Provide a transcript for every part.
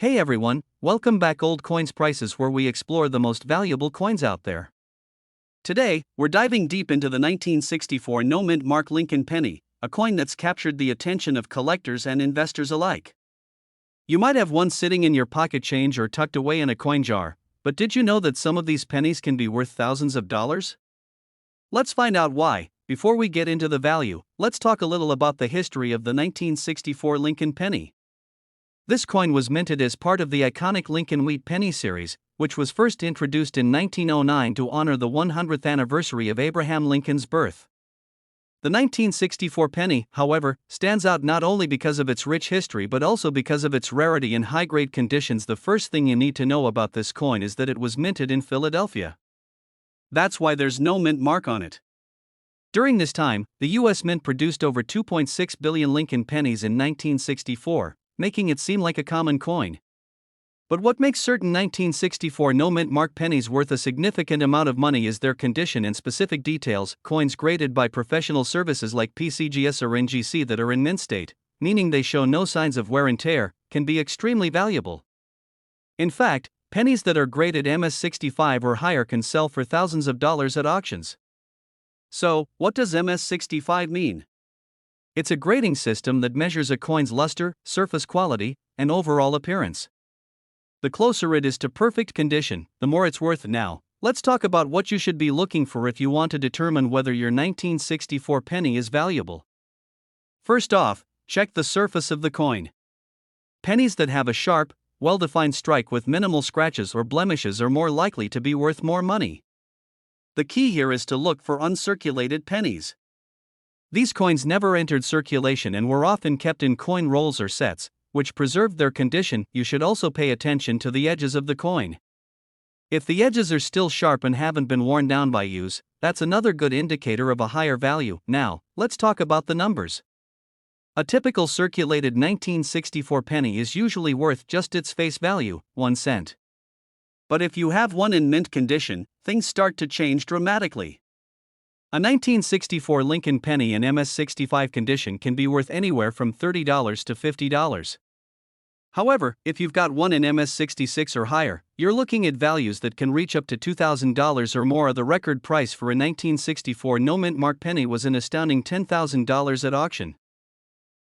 Hey everyone, welcome back Old Coins Prices, where we explore the most valuable coins out there. Today, we're diving deep into the 1964 no-mint mark Lincoln penny, a coin that's captured the attention of collectors and investors alike. You might have one sitting in your pocket change or tucked away in a coin jar, but did you know that some of these pennies can be worth thousands of dollars? Let's find out why. Before we get into the value, let's talk a little about the history of the 1964 Lincoln penny. This coin was minted as part of the iconic Lincoln Wheat Penny series, which was first introduced in 1909 to honor the 100th anniversary of Abraham Lincoln's birth. The 1964 penny, however, stands out not only because of its rich history but also because of its rarity and high-grade conditions. The first thing you need to know about this coin is that it was minted in Philadelphia. That's why there's no mint mark on it. During this time, the U.S. Mint produced over 2.6 billion Lincoln pennies in 1964, making it seem like a common coin. But what makes certain 1964 no-mint mark pennies worth a significant amount of money is their condition and specific details. Coins graded by professional services like PCGS or NGC that are in mint state, meaning they show no signs of wear and tear, can be extremely valuable. In fact, pennies that are graded MS65 or higher can sell for thousands of dollars at auctions. So, what does MS65 mean? It's a grading system that measures a coin's luster, surface quality, and overall appearance. The closer it is to perfect condition, the more it's worth. Now, let's talk about what you should be looking for if you want to determine whether your 1964 penny is valuable. First off, check the surface of the coin. Pennies that have a sharp, well-defined strike with minimal scratches or blemishes are more likely to be worth more money. The key here is to look for uncirculated pennies. These coins never entered circulation and were often kept in coin rolls or sets, which preserved their condition. You should also pay attention to the edges of the coin. If the edges are still sharp and haven't been worn down by use, that's another good indicator of a higher value. Now, let's talk about the numbers. A typical circulated 1964 penny is usually worth just its face value, 1 cent. But if you have one in mint condition, things start to change dramatically. A 1964 Lincoln penny in MS65 condition can be worth anywhere from $30 to $50. However, if you've got one in MS66 or higher, you're looking at values that can reach up to $2,000 or more. The record price for a 1964 no-mint mark penny was an astounding $10,000 at auction.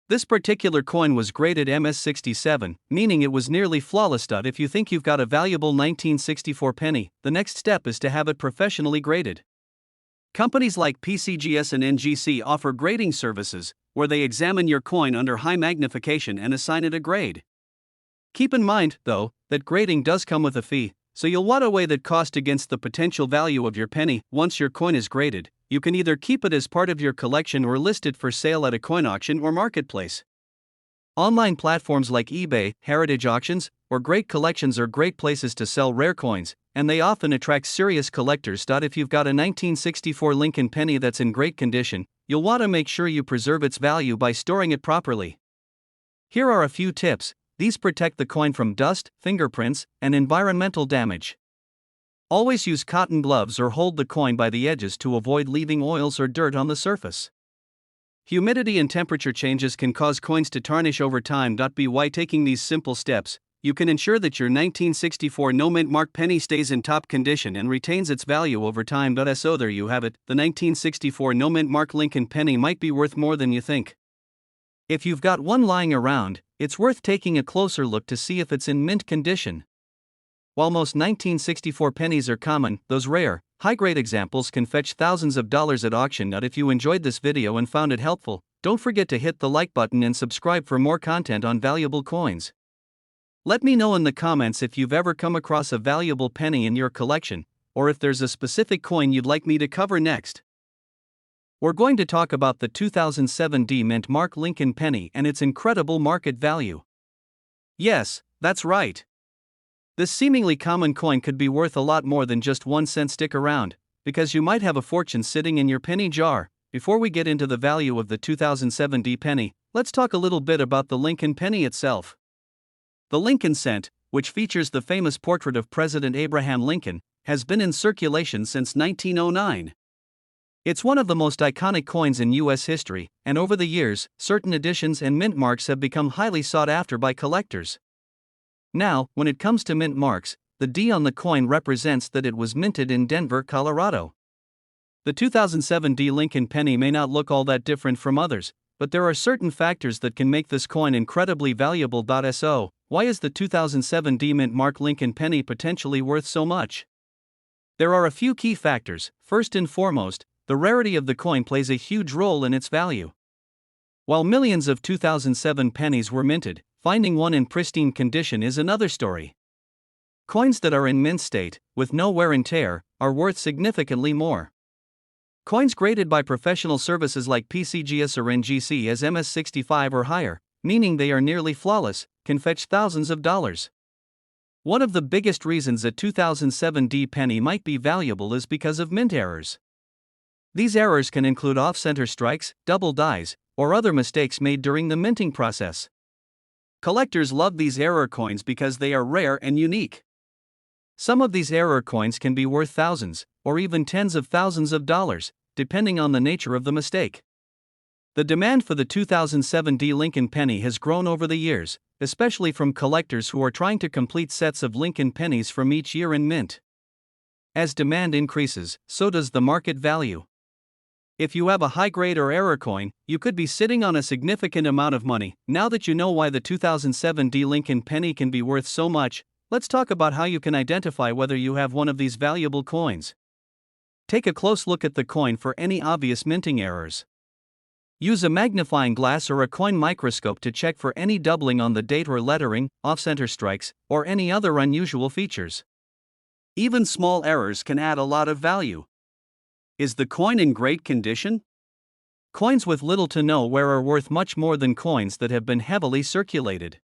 This particular coin was graded MS67, meaning it was nearly flawless. If you think you've got a valuable 1964 penny, the next step is to have it professionally graded. Companies like PCGS and NGC offer grading services, where they examine your coin under high magnification and assign it a grade. Keep in mind, though, that grading does come with a fee, so you'll want to weigh that cost against the potential value of your penny. Once your coin is graded, you can either keep it as part of your collection or list it for sale at a coin auction or marketplace. Online platforms like eBay, heritage auctions, or Great Collections are great places to sell rare coins, and they often attract serious collectors. If you've got a 1964 Lincoln penny that's in great condition, you'll want to make sure you preserve its value by storing it properly. Here are a few tips. These protect the coin from dust, fingerprints, and environmental damage. Always use cotton gloves or hold the coin by the edges to avoid leaving oils or dirt on the surface. Humidity and temperature changes can cause coins to tarnish over time. By taking these simple steps, you can ensure that your 1964 no-mint mark penny stays in top condition and retains its value over time. So there you have it, the 1964 no-mint mark Lincoln penny might be worth more than you think. If you've got one lying around, it's worth taking a closer look to see if it's in mint condition. While most 1964 pennies are common, those rare, high-grade examples can fetch thousands of dollars at auction. If you enjoyed this video and found it helpful, don't forget to hit the like button and subscribe for more content on valuable coins. Let me know in the comments if you've ever come across a valuable penny in your collection, or if there's a specific coin you'd like me to cover next. We're going to talk about the 2007 D-Mint mark Lincoln penny and its incredible market value. Yes, that's right. This seemingly common coin could be worth a lot more than just 1 cent. Stick around, because you might have a fortune sitting in your penny jar. Before we get into the value of the 2007 D penny, let's talk a little bit about the Lincoln penny itself. The Lincoln cent, which features the famous portrait of President Abraham Lincoln, has been in circulation since 1909. It's one of the most iconic coins in U.S. history, and over the years, certain editions and mint marks have become highly sought after by collectors. Now, when it comes to mint marks, the D on the coin represents that it was minted in Denver, Colorado. The 2007 D Lincoln penny may not look all that different from others, but there are certain factors that can make this coin incredibly valuable. So, why is the 2007 D mint mark Lincoln penny potentially worth so much? There are a few key factors. First and foremost, the rarity of the coin plays a huge role in its value. While millions of 2007 pennies were minted, finding one in pristine condition is another story. Coins that are in mint state, with no wear and tear, are worth significantly more. Coins graded by professional services like PCGS or NGC as MS65 or higher, meaning they are nearly flawless, can fetch thousands of dollars. One of the biggest reasons a 2007 D penny might be valuable is because of mint errors. These errors can include off-center strikes, double dies, or other mistakes made during the minting process. Collectors love these error coins because they are rare and unique. Some of these error coins can be worth thousands, or even tens of thousands of dollars, depending on the nature of the mistake. The demand for the 2007 D Lincoln penny has grown over the years, especially from collectors who are trying to complete sets of Lincoln pennies from each year in mint. As demand increases, so does the market value. If you have a high-grade or error coin, you could be sitting on a significant amount of money. Now that you know why the 2007 D Lincoln penny can be worth so much, let's talk about how you can identify whether you have one of these valuable coins. Take a close look at the coin for any obvious minting errors. Use a magnifying glass or a coin microscope to check for any doubling on the date or lettering, off-center strikes, or any other unusual features. Even small errors can add a lot of value. Is the coin in great condition? Coins with little to no wear are worth much more than coins that have been heavily circulated.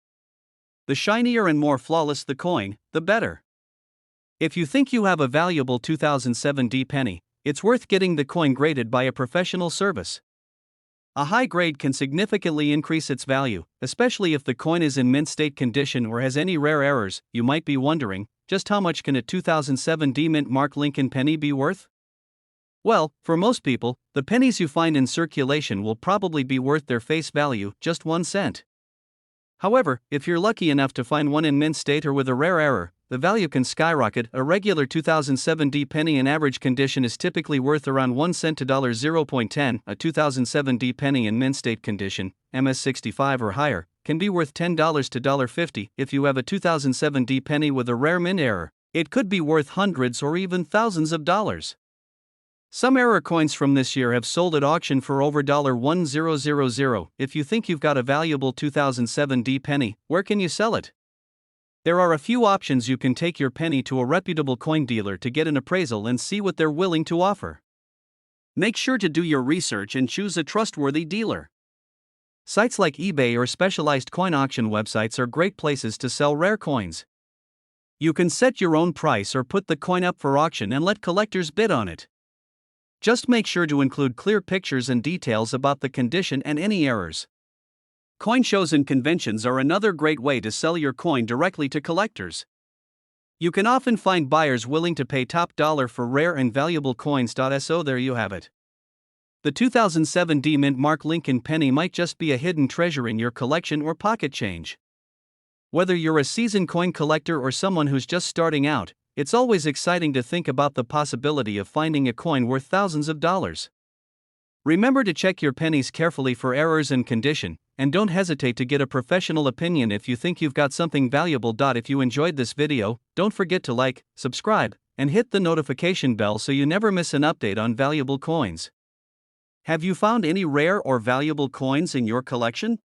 The shinier and more flawless the coin, the better. If you think you have a valuable 2007 D penny, it's worth getting the coin graded by a professional service. A high grade can significantly increase its value, especially if the coin is in mint state condition or has any rare errors. You might be wondering, just how much can a 2007 D mint mark Lincoln penny be worth? Well, for most people, the pennies you find in circulation will probably be worth their face value, just 1 cent. However, if you're lucky enough to find one in mint state or with a rare error, the value can skyrocket. A regular 2007 D penny in average condition is typically worth around 1 cent to $0.10. A 2007 D penny in mint state condition, MS65 or higher, can be worth $10 to $1.50. If you have a 2007 D penny with a rare mint error, it could be worth hundreds or even thousands of dollars. Some error coins from this year have sold at auction for over $1,000. If you think you've got a valuable 2007 D penny, where can you sell it? There are a few options. You can take your penny to a reputable coin dealer to get an appraisal and see what they're willing to offer. Make sure to do your research and choose a trustworthy dealer. Sites like eBay or specialized coin auction websites are great places to sell rare coins. You can set your own price or put the coin up for auction and let collectors bid on it. Just make sure to include clear pictures and details about the condition and any errors. Coin shows and conventions are another great way to sell your coin directly to collectors. You can often find buyers willing to pay top dollar for rare and valuable coins. So there you have it. The 2007 D mint mark Lincoln penny might just be a hidden treasure in your collection or pocket change. Whether you're a seasoned coin collector or someone who's just starting out, it's always exciting to think about the possibility of finding a coin worth thousands of dollars. Remember to check your pennies carefully for errors and condition, and don't hesitate to get a professional opinion if you think you've got something valuable. If you enjoyed this video, don't forget to like, subscribe, and hit the notification bell so you never miss an update on valuable coins. Have you found any rare or valuable coins in your collection?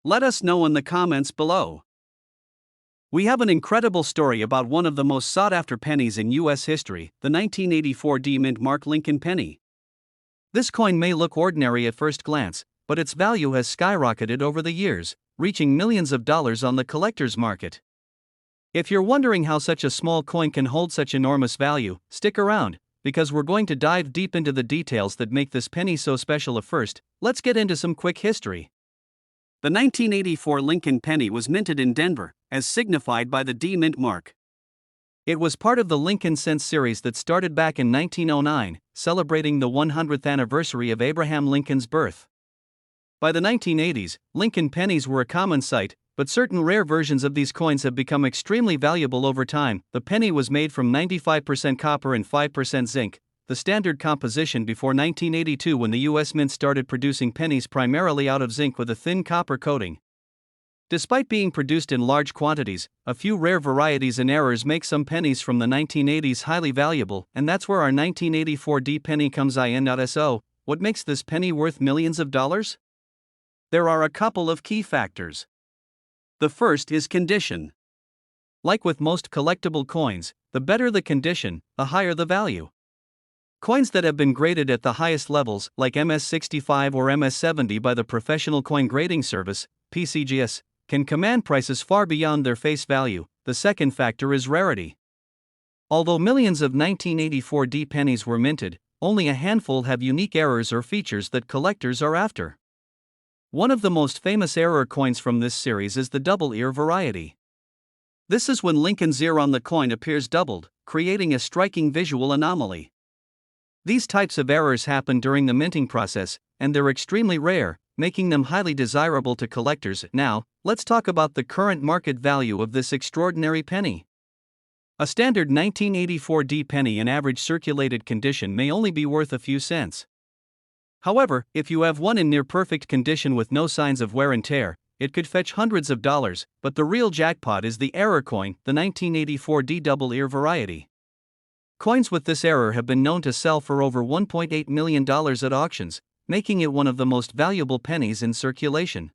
Let us know in the comments below. We have an incredible story about one of the most sought-after pennies in U.S. history, the 1984 D mint mark Lincoln penny. This coin may look ordinary at first glance, but its value has skyrocketed over the years, reaching millions of dollars on the collector's market. If you're wondering how such a small coin can hold such enormous value, stick around, because we're going to dive deep into the details that make this penny so special. First, let's get into some quick history. The 1984 Lincoln penny was minted in Denver, as signified by the D mint mark. It was part of the Lincoln Cents series that started back in 1909, celebrating the 100th anniversary of Abraham Lincoln's birth. By the 1980s, Lincoln pennies were a common sight, but certain rare versions of these coins have become extremely valuable over time. The penny was made from 95% copper and 5% zinc, the standard composition before 1982 when the US Mint started producing pennies primarily out of zinc with a thin copper coating. Despite being produced in large quantities, a few rare varieties and errors make some pennies from the 1980s highly valuable, and that's where our 1984 D penny comes in. So, what makes this penny worth millions of dollars? There are a couple of key factors. The first is condition. Like with most collectible coins, the better the condition, the higher the value. Coins that have been graded at the highest levels, like MS65 or MS70 by the Professional Coin Grading Service, PCGS, can command prices far beyond their face value. The second factor is rarity. Although millions of 1984 D pennies were minted, only a handful have unique errors or features that collectors are after. One of the most famous error coins from this series is the double ear variety. This is when Lincoln's ear on the coin appears doubled, creating a striking visual anomaly. These types of errors happen during the minting process, and they're extremely rare, making them highly desirable to collectors. Now, let's talk about the current market value of this extraordinary penny. A standard 1984 D penny in average circulated condition may only be worth a few cents. However, if you have one in near perfect condition with no signs of wear and tear, it could fetch hundreds of dollars, but the real jackpot is the error coin, the 1984 D double ear variety. Coins with this error have been known to sell for over $1.8 million at auctions, making it one of the most valuable pennies in circulation.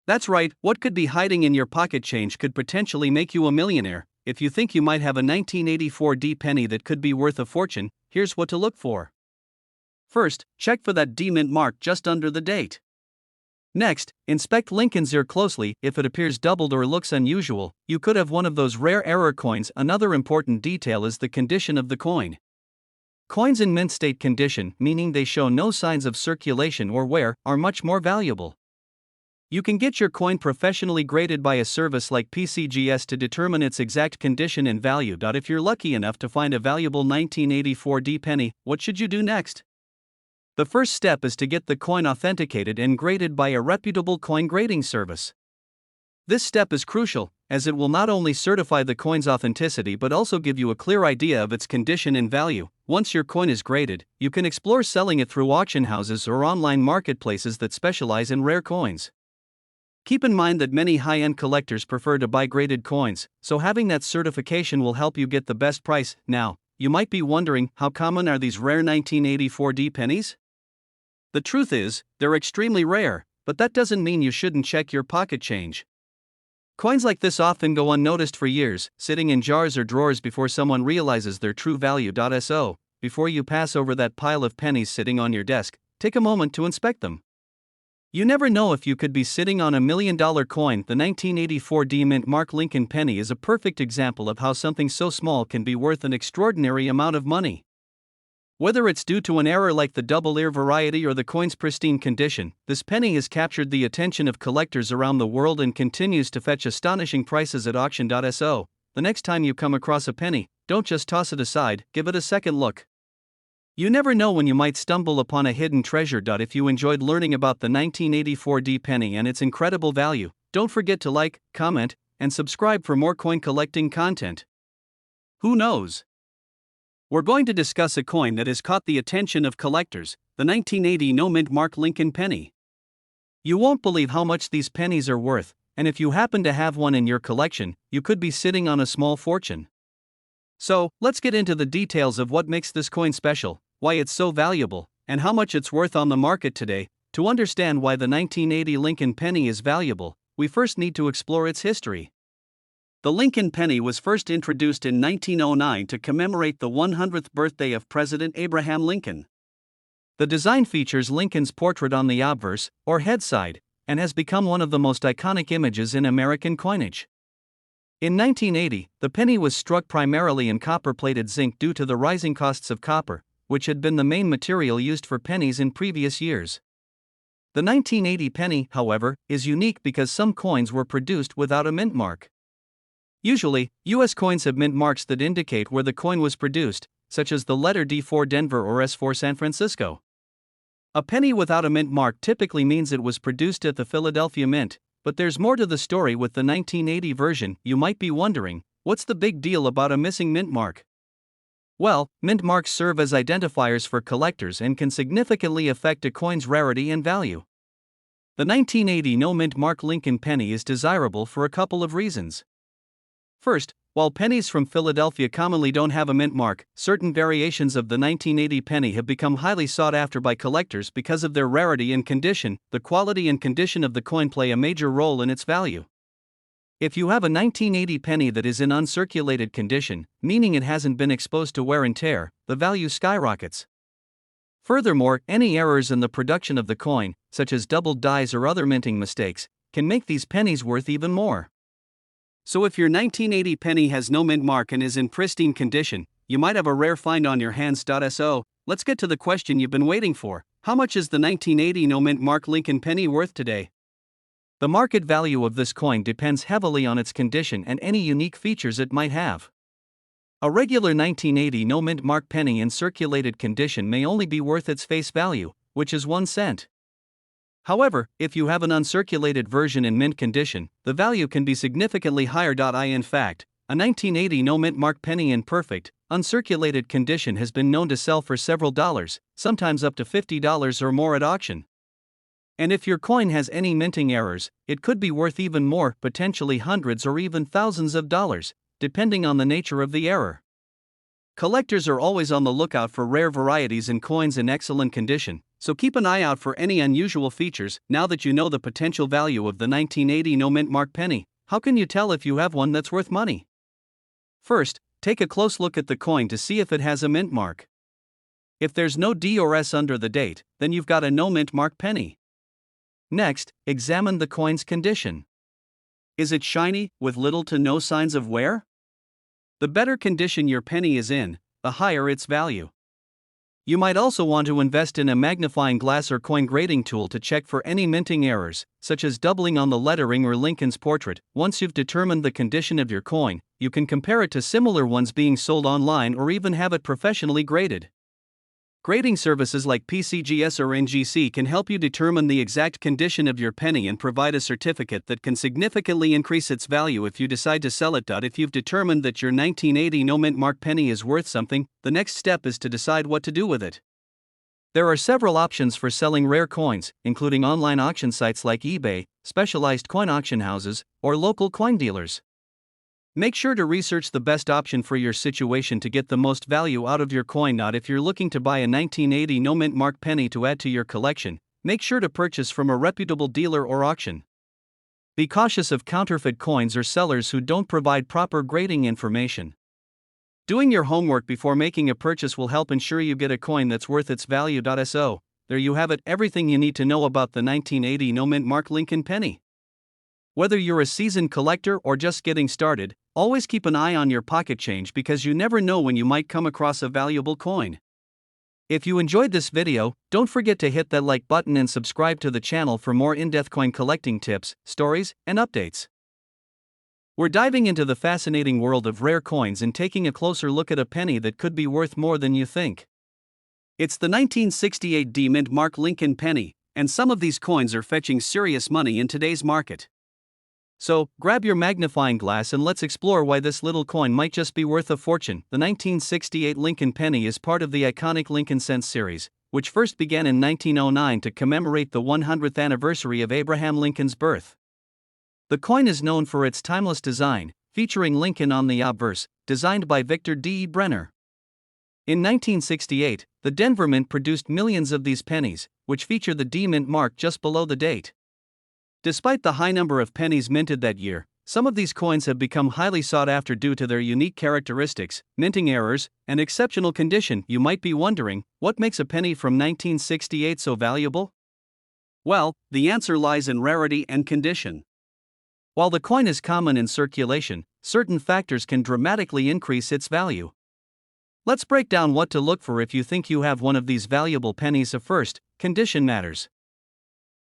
That's right, what could be hiding in your pocket change could potentially make you a millionaire. If you think you might have a 1984 D penny that could be worth a fortune, here's what to look for. First, check for that D mint mark just under the date. Next, inspect Lincoln's ear closely. If it appears doubled or looks unusual, you could have one of those rare error coins. Another important detail is the condition of the coin. Coins in mint state condition, meaning they show no signs of circulation or wear, are much more valuable. You can get your coin professionally graded by a service like PCGS to determine its exact condition and value. If you're lucky enough to find a valuable 1984 D penny, what should you do next? The first step is to get the coin authenticated and graded by a reputable coin grading service. This step is crucial, as it will not only certify the coin's authenticity but also give you a clear idea of its condition and value. Once your coin is graded, you can explore selling it through auction houses or online marketplaces that specialize in rare coins. Keep in mind that many high-end collectors prefer to buy graded coins, so having that certification will help you get the best price. Now, you might be wondering, how common are these rare 1984 D pennies? The truth is, they're extremely rare, but that doesn't mean you shouldn't check your pocket change. Coins like this often go unnoticed for years, sitting in jars or drawers before someone realizes their true value. So, before you pass over that pile of pennies sitting on your desk, take a moment to inspect them. You never know if you could be sitting on $1 million coin. The 1984 D Mint Mark Lincoln penny is a perfect example of how something so small can be worth an extraordinary amount of money. Whether it's due to an error like the double ear variety or the coin's pristine condition, this penny has captured the attention of collectors around the world and continues to fetch astonishing prices at auction. So, the next time you come across a penny, don't just toss it aside, give it a second look. You never know when you might stumble upon a hidden treasure. If you enjoyed learning about the 1984 D penny and its incredible value, don't forget to like, comment, and subscribe for more coin collecting content. Who knows? We're going to discuss a coin that has caught the attention of collectors, the 1980 No Mint Mark Lincoln penny. You won't believe how much these pennies are worth, and if you happen to have one in your collection, you could be sitting on a small fortune. So, let's get into the details of what makes this coin special, why it's so valuable, and how much it's worth on the market today. To understand why the 1980 Lincoln penny is valuable, we first need to explore its history. The Lincoln penny was first introduced in 1909 to commemorate the 100th birthday of President Abraham Lincoln. The design features Lincoln's portrait on the obverse, or head side, and has become one of the most iconic images in American coinage. In 1980, the penny was struck primarily in copper-plated zinc due to the rising costs of copper, which had been the main material used for pennies in previous years. The 1980 penny, however, is unique because some coins were produced without a mint mark. Usually, U.S. coins have mint marks that indicate where the coin was produced, such as the letter D for Denver or S for San Francisco. A penny without a mint mark typically means it was produced at the Philadelphia Mint, But there's more to the story with the 1980 version. You might be wondering, what's the big deal about a missing mint mark? Well, mint marks serve as identifiers for collectors and can significantly affect a coin's rarity and value. The 1980 no mint mark Lincoln penny is desirable for a couple of reasons. First, while pennies from Philadelphia commonly don't have a mint mark, certain variations of the 1980 penny have become highly sought after by collectors because of their rarity and condition. The quality and condition of the coin play a major role in its value. If you have a 1980 penny that is in uncirculated condition, meaning it hasn't been exposed to wear and tear, the value skyrockets. Furthermore, any errors in the production of the coin, such as doubled dies or other minting mistakes, can make these pennies worth even more. So if your 1980 penny has no mint mark and is in pristine condition, you might have a rare find on your hands. So, let's get to the question you've been waiting for. How much is the 1980 no mint mark Lincoln penny worth today? The market value of this coin depends heavily on its condition and any unique features it might have. A regular 1980 no mint mark penny in circulated condition may only be worth its face value, which is 1 cent. However, if you have an uncirculated version in mint condition, the value can be significantly higher. In fact, a 1980 no mint mark penny in perfect, uncirculated condition has been known to sell for several dollars, sometimes up to $50 or more at auction. And if your coin has any minting errors, it could be worth even more, potentially hundreds or even thousands of dollars, depending on the nature of the error. Collectors are always on the lookout for rare varieties and coins in excellent condition, so keep an eye out for any unusual features. Now that you know the potential value of the 1980 no mint mark penny, how can you tell if you have one that's worth money? First, take a close look at the coin to see if it has a mint mark. If there's no D or S under the date, then you've got a no mint mark penny. Next, examine the coin's condition. Is it shiny, with little to no signs of wear? The better condition your penny is in, the higher its value. You might also want to invest in a magnifying glass or coin grading tool to check for any minting errors, such as doubling on the lettering or Lincoln's portrait. Once you've determined the condition of your coin, you can compare it to similar ones being sold online or even have it professionally graded. Grading services like PCGS or NGC can help you determine the exact condition of your penny and provide a certificate that can significantly increase its value if you decide to sell it. If you've determined that your 1980 no mint mark penny is worth something, the next step is to decide what to do with it. There are several options for selling rare coins, including online auction sites like eBay, specialized coin auction houses, or local coin dealers. Make sure to research the best option for your situation to get the most value out of your coin. If you're looking to buy a 1980 no mint mark penny to add to your collection, make sure to purchase from a reputable dealer or auction. Be cautious of counterfeit coins or sellers who don't provide proper grading information. Doing your homework before making a purchase will help ensure you get a coin that's worth its value. So, there you have it, everything you need to know about the 1980 no mint mark Lincoln penny. Whether you're a seasoned collector or just getting started, always keep an eye on your pocket change because you never know when you might come across a valuable coin. If you enjoyed this video, don't forget to hit that like button and subscribe to the channel for more in-depth coin collecting tips, stories, and updates. We're diving into the fascinating world of rare coins and taking a closer look at a penny that could be worth more than you think. It's the 1968 D mint mark Lincoln penny, and some of these coins are fetching serious money in today's market. So, grab your magnifying glass and let's explore why this little coin might just be worth a fortune. The 1968 Lincoln penny is part of the iconic Lincoln cents series, which first began in 1909 to commemorate the 100th anniversary of Abraham Lincoln's birth. The coin is known for its timeless design, featuring Lincoln on the obverse, designed by Victor D. Brenner. In 1968, the Denver Mint produced millions of these pennies, which feature the D mint mark just below the date. Despite the high number of pennies minted that year, some of these coins have become highly sought after due to their unique characteristics, minting errors, and exceptional condition. You might be wondering, what makes a penny from 1968 so valuable? Well, the answer lies in rarity and condition. While the coin is common in circulation, certain factors can dramatically increase its value. Let's break down what to look for if you think you have one of these valuable pennies. First, condition matters.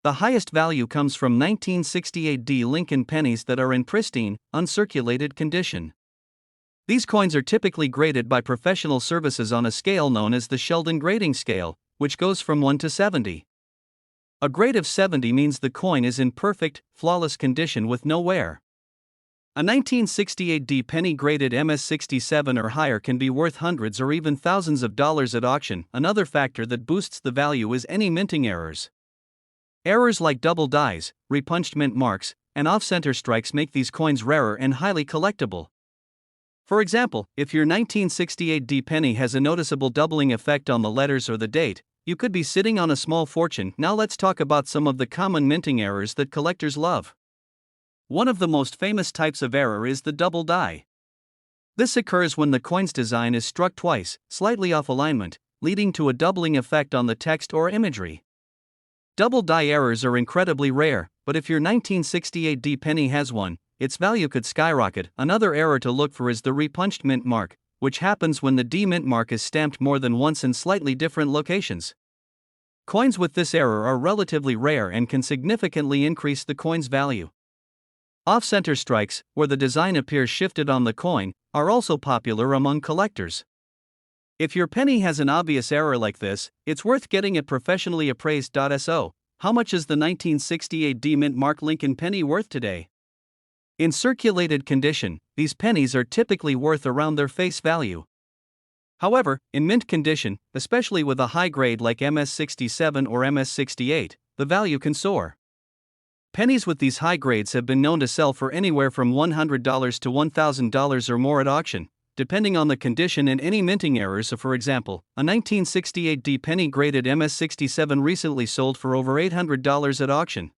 The highest value comes from 1968 D Lincoln pennies that are in pristine, uncirculated condition. These coins are typically graded by professional services on a scale known as the Sheldon grading scale, which goes from 1 to 70. A grade of 70 means the coin is in perfect, flawless condition with no wear. A 1968 penny graded MS-67 or higher can be worth hundreds or even thousands of dollars at auction. Another factor that boosts the value is any minting errors. Errors like double dies, repunched mint marks, and off-center strikes make these coins rarer and highly collectible. For example, if your 1968 penny has a noticeable doubling effect on the letters or the date, you could be sitting on a small fortune. Now let's talk about some of the common minting errors that collectors love. One of the most famous types of error is the double die. This occurs when the coin's design is struck twice, slightly off alignment, leading to a doubling effect on the text or imagery. Double die errors are incredibly rare, but if your 1968 penny has one, its value could skyrocket. Another error to look for is the repunched mint mark, which happens when the D mint mark is stamped more than once in slightly different locations. Coins with this error are relatively rare and can significantly increase the coin's value. Off-center strikes, where the design appears shifted on the coin, are also popular among collectors. If your penny has an obvious error like this, it's worth getting it professionally appraised. So, how much is the 1968 D mint mark Lincoln penny worth today? In circulated condition, these pennies are typically worth around their face value. However, in mint condition, especially with a high grade like MS-67 or MS-68, the value can soar. Pennies with these high grades have been known to sell for anywhere from $100 to $1,000 or more at auction, depending on the condition and any minting errors. So for example, a 1968 penny graded MS-67 recently sold for over $800 at auction.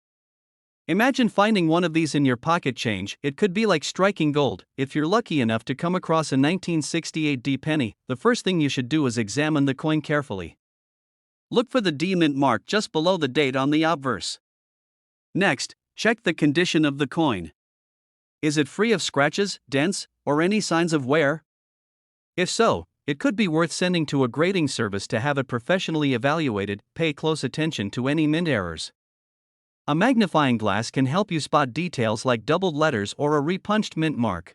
Imagine finding one of these in your pocket change. It could be like striking gold. If you're lucky enough to come across a 1968 penny, the first thing you should do is examine the coin carefully. Look for the D mint mark just below the date on the obverse. Next, check the condition of the coin. Is it free of scratches, dents, or any signs of wear? If so, it could be worth sending to a grading service to have it professionally evaluated. Pay close attention to any mint errors. A magnifying glass can help you spot details like doubled letters or a repunched mint mark.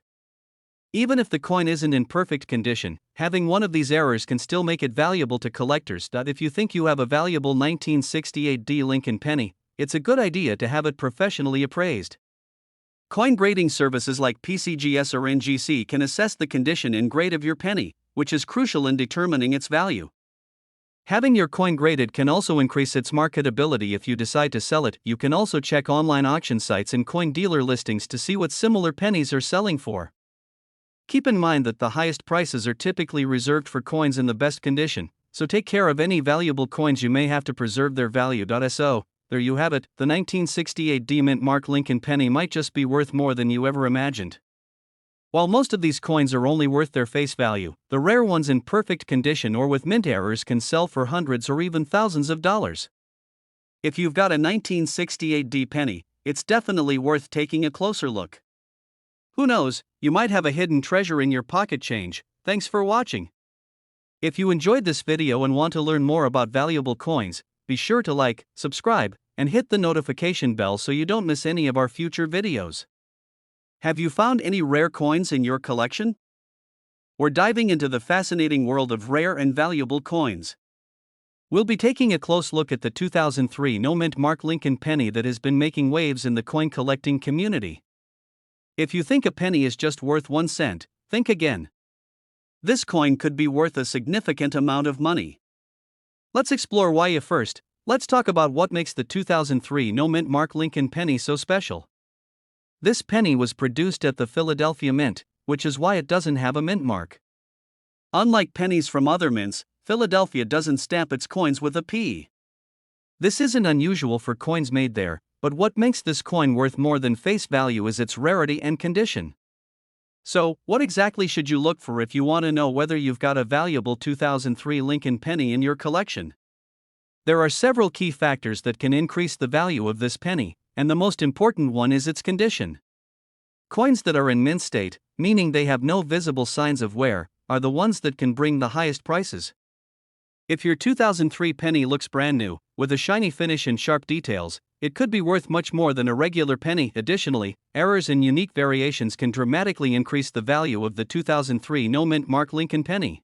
Even if the coin isn't in perfect condition, having one of these errors can still make it valuable to collectors. If you think you have a valuable 1968 Lincoln penny, it's a good idea to have it professionally appraised. Coin grading services like PCGS or NGC can assess the condition and grade of your penny, which is crucial in determining its value. Having your coin graded can also increase its marketability if you decide to sell it. You can also check online auction sites and coin dealer listings to see what similar pennies are selling for. Keep in mind that the highest prices are typically reserved for coins in the best condition, so take care of any valuable coins you may have to preserve their value. So, there you have it, the 1968 D mint mark Lincoln penny might just be worth more than you ever imagined. While most of these coins are only worth their face value, the rare ones in perfect condition or with mint errors can sell for hundreds or even thousands of dollars. If you've got a 1968 penny, it's definitely worth taking a closer look. Who knows, you might have a hidden treasure in your pocket change. Thanks for watching. If you enjoyed this video and want to learn more about valuable coins, be sure to like, subscribe, and hit the notification bell so you don't miss any of our future videos. Have you found any rare coins in your collection? We're diving into the fascinating world of rare and valuable coins. We'll be taking a close look at the 2003 no mint mark Lincoln penny that has been making waves in the coin collecting community. If you think a penny is just worth 1 cent, think again. This coin could be worth a significant amount of money. Let's explore why. First, let's talk about what makes the 2003 no mint mark Lincoln penny so special. This penny was produced at the Philadelphia Mint, which is why it doesn't have a mint mark. Unlike pennies from other mints, Philadelphia doesn't stamp its coins with a P. This isn't unusual for coins made there, but what makes this coin worth more than face value is its rarity and condition. So, what exactly should you look for if you want to know whether you've got a valuable 2003 Lincoln penny in your collection? There are several key factors that can increase the value of this penny, and the most important one is its condition. Coins that are in mint state, meaning they have no visible signs of wear, are the ones that can bring the highest prices. If your 2003 penny looks brand new, with a shiny finish and sharp details, it could be worth much more than a regular penny. Additionally, errors and unique variations can dramatically increase the value of the 2003 no mint mark Lincoln penny.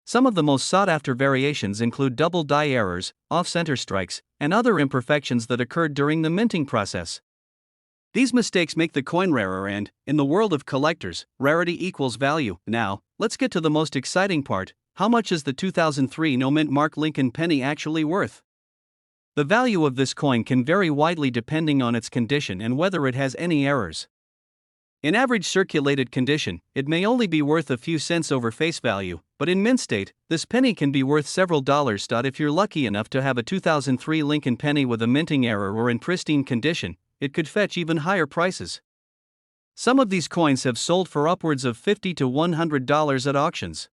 Some of the most sought-after variations include double die errors, off-center strikes, and other imperfections that occurred during the minting process. These mistakes make the coin rarer and, in the world of collectors, rarity equals value. Now, let's get to the most exciting part. How much is the 2003 no-mint Mark Lincoln penny actually worth? The value of this coin can vary widely depending on its condition and whether it has any errors. In average circulated condition, it may only be worth a few cents over face value, but in mint state, this penny can be worth several dollars. If you're lucky enough to have a 2003 Lincoln penny with a minting error or in pristine condition, it could fetch even higher prices. Some of these coins have sold for upwards of $50 to $100 at auctions.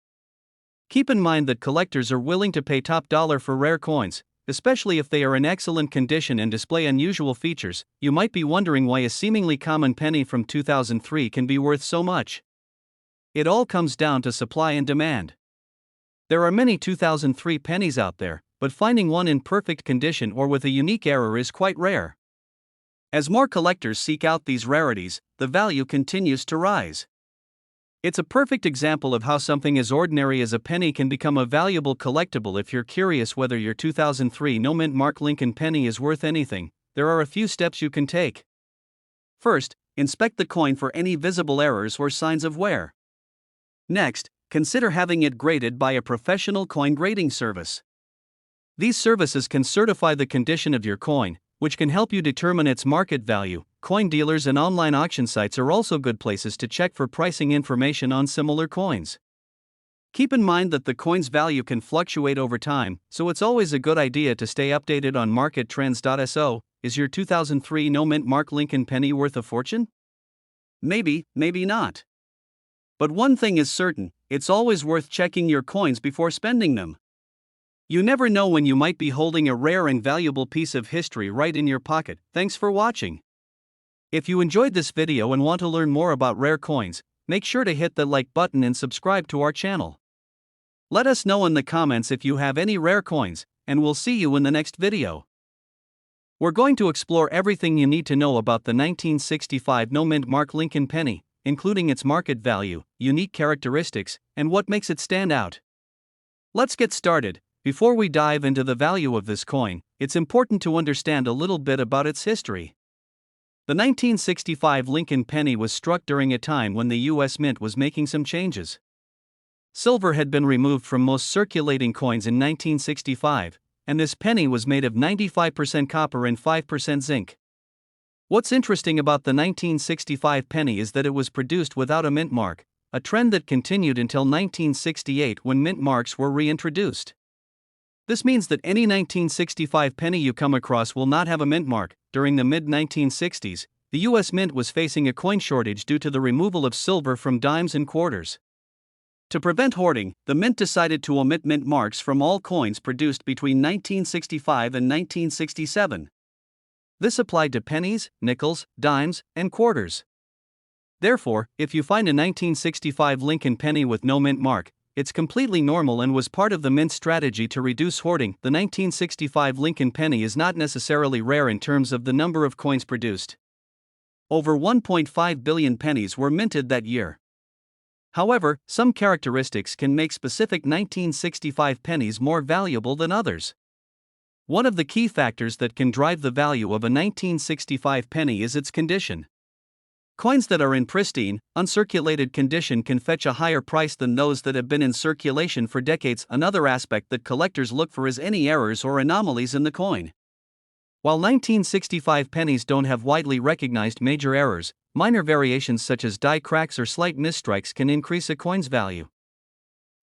Keep in mind that collectors are willing to pay top dollar for rare coins, especially if they are in excellent condition and display unusual features. You might be wondering why a seemingly common penny from 2003 can be worth so much. It all comes down to supply and demand. There are many 2003 pennies out there, but finding one in perfect condition or with a unique error is quite rare. As more collectors seek out these rarities, the value continues to rise. It's a perfect example of how something as ordinary as a penny can become a valuable collectible. If you're curious whether your 2003 no-mint Mark Lincoln penny is worth anything, there are a few steps you can take. First, inspect the coin for any visible errors or signs of wear. Next, consider having it graded by a professional coin grading service. These services can certify the condition of your coin, which can help you determine its market value. Coin dealers and online auction sites are also good places to check for pricing information on similar coins. Keep in mind that the coin's value can fluctuate over time, so it's always a good idea to stay updated on market trends. So, is your 2003 no-mint Mark Lincoln penny worth a fortune? Maybe, maybe not. But one thing is certain, it's always worth checking your coins before spending them. You never know when you might be holding a rare and valuable piece of history right in your pocket. Thanks for watching. If you enjoyed this video and want to learn more about rare coins, make sure to hit the like button and subscribe to our channel. Let us know in the comments if you have any rare coins, and we'll see you in the next video. We're going to explore everything you need to know about the 1965 no-mint Mark Lincoln penny, including its market value, unique characteristics, and what makes it stand out. Let's get started. Before we dive into the value of this coin, it's important to understand a little bit about its history. The 1965 Lincoln penny was struck during a time when the U.S. Mint was making some changes. Silver had been removed from most circulating coins in 1965, and this penny was made of 95% copper and 5% zinc. What's interesting about the 1965 penny is that it was produced without a mint mark, a trend that continued until 1968 when mint marks were reintroduced. This means that any 1965 penny you come across will not have a mint mark. During the mid-1960s, the U.S. Mint was facing a coin shortage due to the removal of silver from dimes and quarters. To prevent hoarding, the Mint decided to omit mint marks from all coins produced between 1965 and 1967. This applied to pennies, nickels, dimes, and quarters. Therefore, if you find a 1965 Lincoln penny with no mint mark, it's completely normal and was part of the Mint's strategy to reduce hoarding. The 1965 Lincoln penny is not necessarily rare in terms of the number of coins produced. Over 1.5 billion pennies were minted that year. However, some characteristics can make specific 1965 pennies more valuable than others. One of the key factors that can drive the value of a 1965 penny is its condition. Coins that are in pristine, uncirculated condition can fetch a higher price than those that have been in circulation for decades. Another aspect that collectors look for is any errors or anomalies in the coin. While 1965 pennies don't have widely recognized major errors, minor variations such as die cracks or slight misstrikes can increase a coin's value.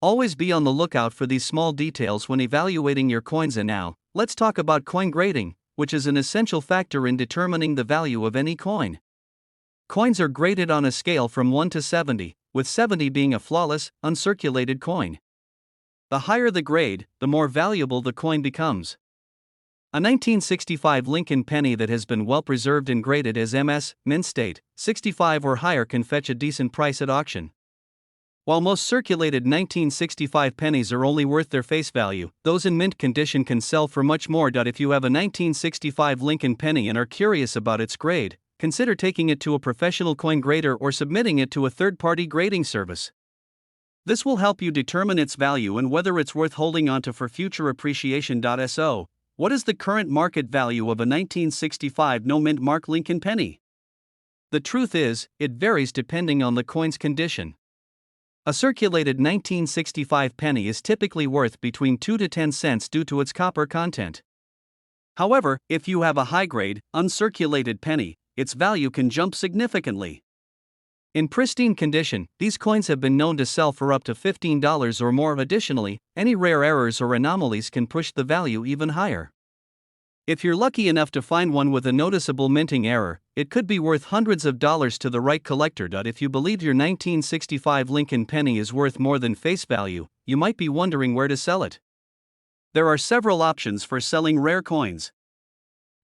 Always be on the lookout for these small details when evaluating your coins. And now, let's talk about coin grading, which is an essential factor in determining the value of any coin. Coins are graded on a scale from 1 to 70, with 70 being a flawless, uncirculated coin. The higher the grade, the more valuable the coin becomes. A 1965 Lincoln penny that has been well preserved and graded as MS, mint state, 65 or higher can fetch a decent price at auction. While most circulated 1965 pennies are only worth their face value, those in mint condition can sell for much more. If you have a 1965 Lincoln penny and are curious about its grade, consider taking it to a professional coin grader or submitting it to a third-party grading service. This will help you determine its value and whether it's worth holding onto for future appreciation. So, what is the current market value of a 1965 no-mint Mark Lincoln penny? The truth is, it varies depending on the coin's condition. A circulated 1965 penny is typically worth between 2 to 10 cents due to its copper content. However, if you have a high-grade, uncirculated penny, its value can jump significantly. In pristine condition, these coins have been known to sell for up to $15 or more. Additionally, any rare errors or anomalies can push the value even higher. If you're lucky enough to find one with a noticeable minting error, it could be worth hundreds of dollars to the right collector. If you believe your 1965 Lincoln penny is worth more than face value, you might be wondering where to sell it. There are several options for selling rare coins.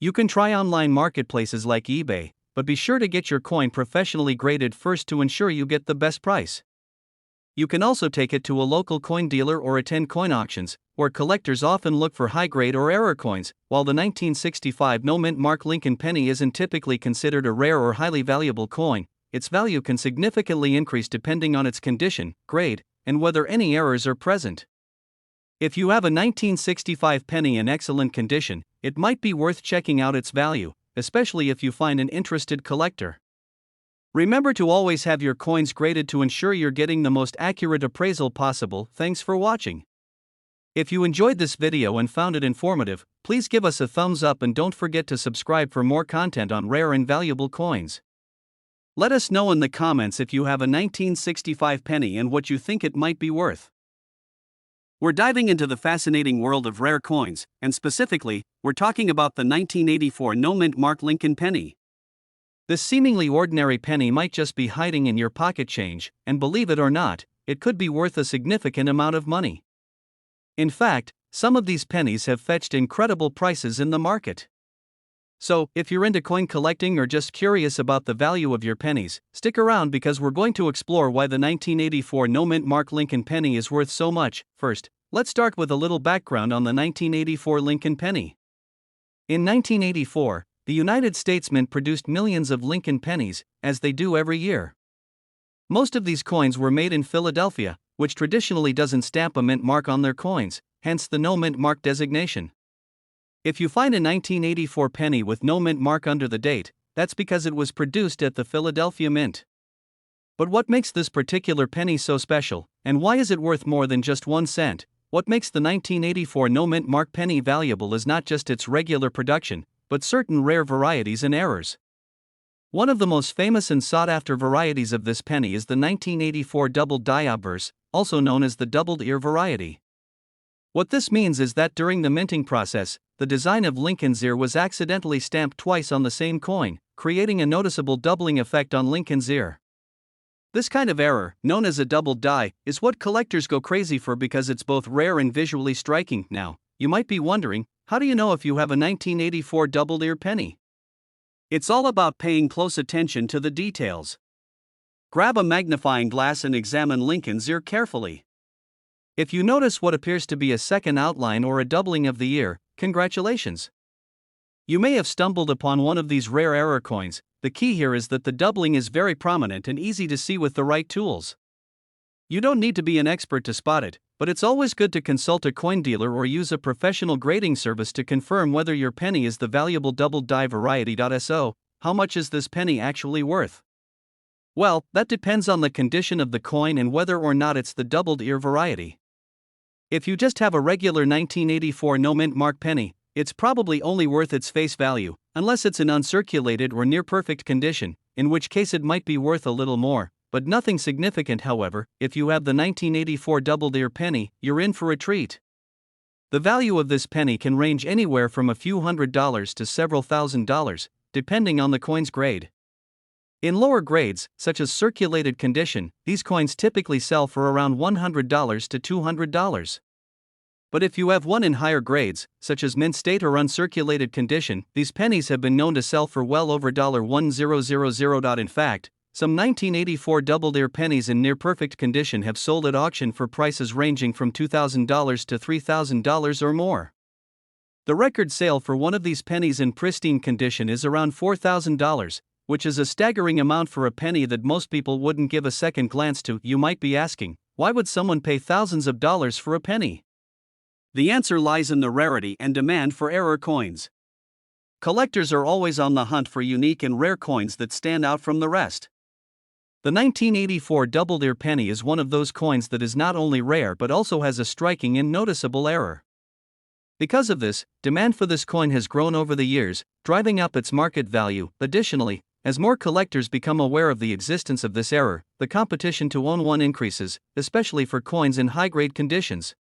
You can try online marketplaces like eBay, but be sure to get your coin professionally graded first to ensure you get the best price. You can also take it to a local coin dealer or attend coin auctions, where collectors often look for high-grade or error coins. While the 1965 no-mint Mark Lincoln penny isn't typically considered a rare or highly valuable coin, its value can significantly increase depending on its condition, grade, and whether any errors are present. If you have a 1965 penny in excellent condition, it might be worth checking out its value, especially if you find an interested collector. Remember to always have your coins graded to ensure you're getting the most accurate appraisal possible. Thanks for watching. If you enjoyed this video and found it informative, please give us a thumbs up and don't forget to subscribe for more content on rare and valuable coins. Let us know in the comments if you have a 1965 penny and what you think it might be worth. We're diving into the fascinating world of rare coins, and specifically, we're talking about the 1984 no-mint Mark Lincoln penny. This seemingly ordinary penny might just be hiding in your pocket change, and believe it or not, it could be worth a significant amount of money. In fact, some of these pennies have fetched incredible prices in the market. So, if you're into coin collecting or just curious about the value of your pennies, stick around because we're going to explore why the 1984 no-mint Mark Lincoln penny is worth so much. First, let's start with a little background on the 1984 Lincoln penny. In 1984, the United States Mint produced millions of Lincoln pennies, as they do every year. Most of these coins were made in Philadelphia, which traditionally doesn't stamp a mint mark on their coins, hence the no mint mark designation. If you find a 1984 penny with no mint mark under the date, that's because it was produced at the Philadelphia Mint. But what makes this particular penny so special, and why is it worth more than just 1 cent? What makes the 1984 no mint mark penny valuable is not just its regular production, but certain rare varieties and errors. One of the most famous and sought-after varieties of this penny is the 1984 doubled die obverse, also known as the doubled ear variety. What this means is that during the minting process, the design of Lincoln's ear was accidentally stamped twice on the same coin, creating a noticeable doubling effect on Lincoln's ear. This kind of error, known as a doubled die, is what collectors go crazy for because it's both rare and visually striking. Now, you might be wondering, how do you know if you have a 1984 doubled ear penny? It's all about paying close attention to the details. Grab a magnifying glass and examine Lincoln's ear carefully. If you notice what appears to be a second outline or a doubling of the ear, congratulations. You may have stumbled upon one of these rare error coins. The key here is that the doubling is very prominent and easy to see with the right tools. You don't need to be an expert to spot it, but it's always good to consult a coin dealer or use a professional grading service to confirm whether your penny is the valuable doubled die variety. So, how much is this penny actually worth? Well, that depends on the condition of the coin and whether or not it's the doubled ear variety. If you just have a regular 1984 no mint mark penny, it's probably only worth its face value, unless it's in uncirculated or near perfect condition, in which case it might be worth a little more, but nothing significant. However, if you have the 1984 doubled ear penny, you're in for a treat. The value of this penny can range anywhere from a few $100s to several $1,000s, depending on the coin's grade. In lower grades, such as circulated condition, these coins typically sell for around $100 to $200. But if you have one in higher grades, such as mint state or uncirculated condition, these pennies have been known to sell for well over $1,000. In fact, some 1984 doubled ear pennies in near perfect condition have sold at auction for prices ranging from $2,000 to $3,000 or more. The record sale for one of these pennies in pristine condition is around $4,000, which is a staggering amount for a penny that most people wouldn't give a second glance to. You might be asking, Why would someone pay thousands of dollars for a penny? The answer lies in the rarity and demand for rare coins. Collectors are always on the hunt for unique and rare coins that stand out from the rest. The 1984 double-ear penny is one of those coins that is not only rare but also has a striking and noticeable error. Because of this, demand for this coin has grown over the years, driving up its market value. Additionally, as more collectors become aware of the existence of this error, the competition to own one increases, especially for coins in high-grade conditions.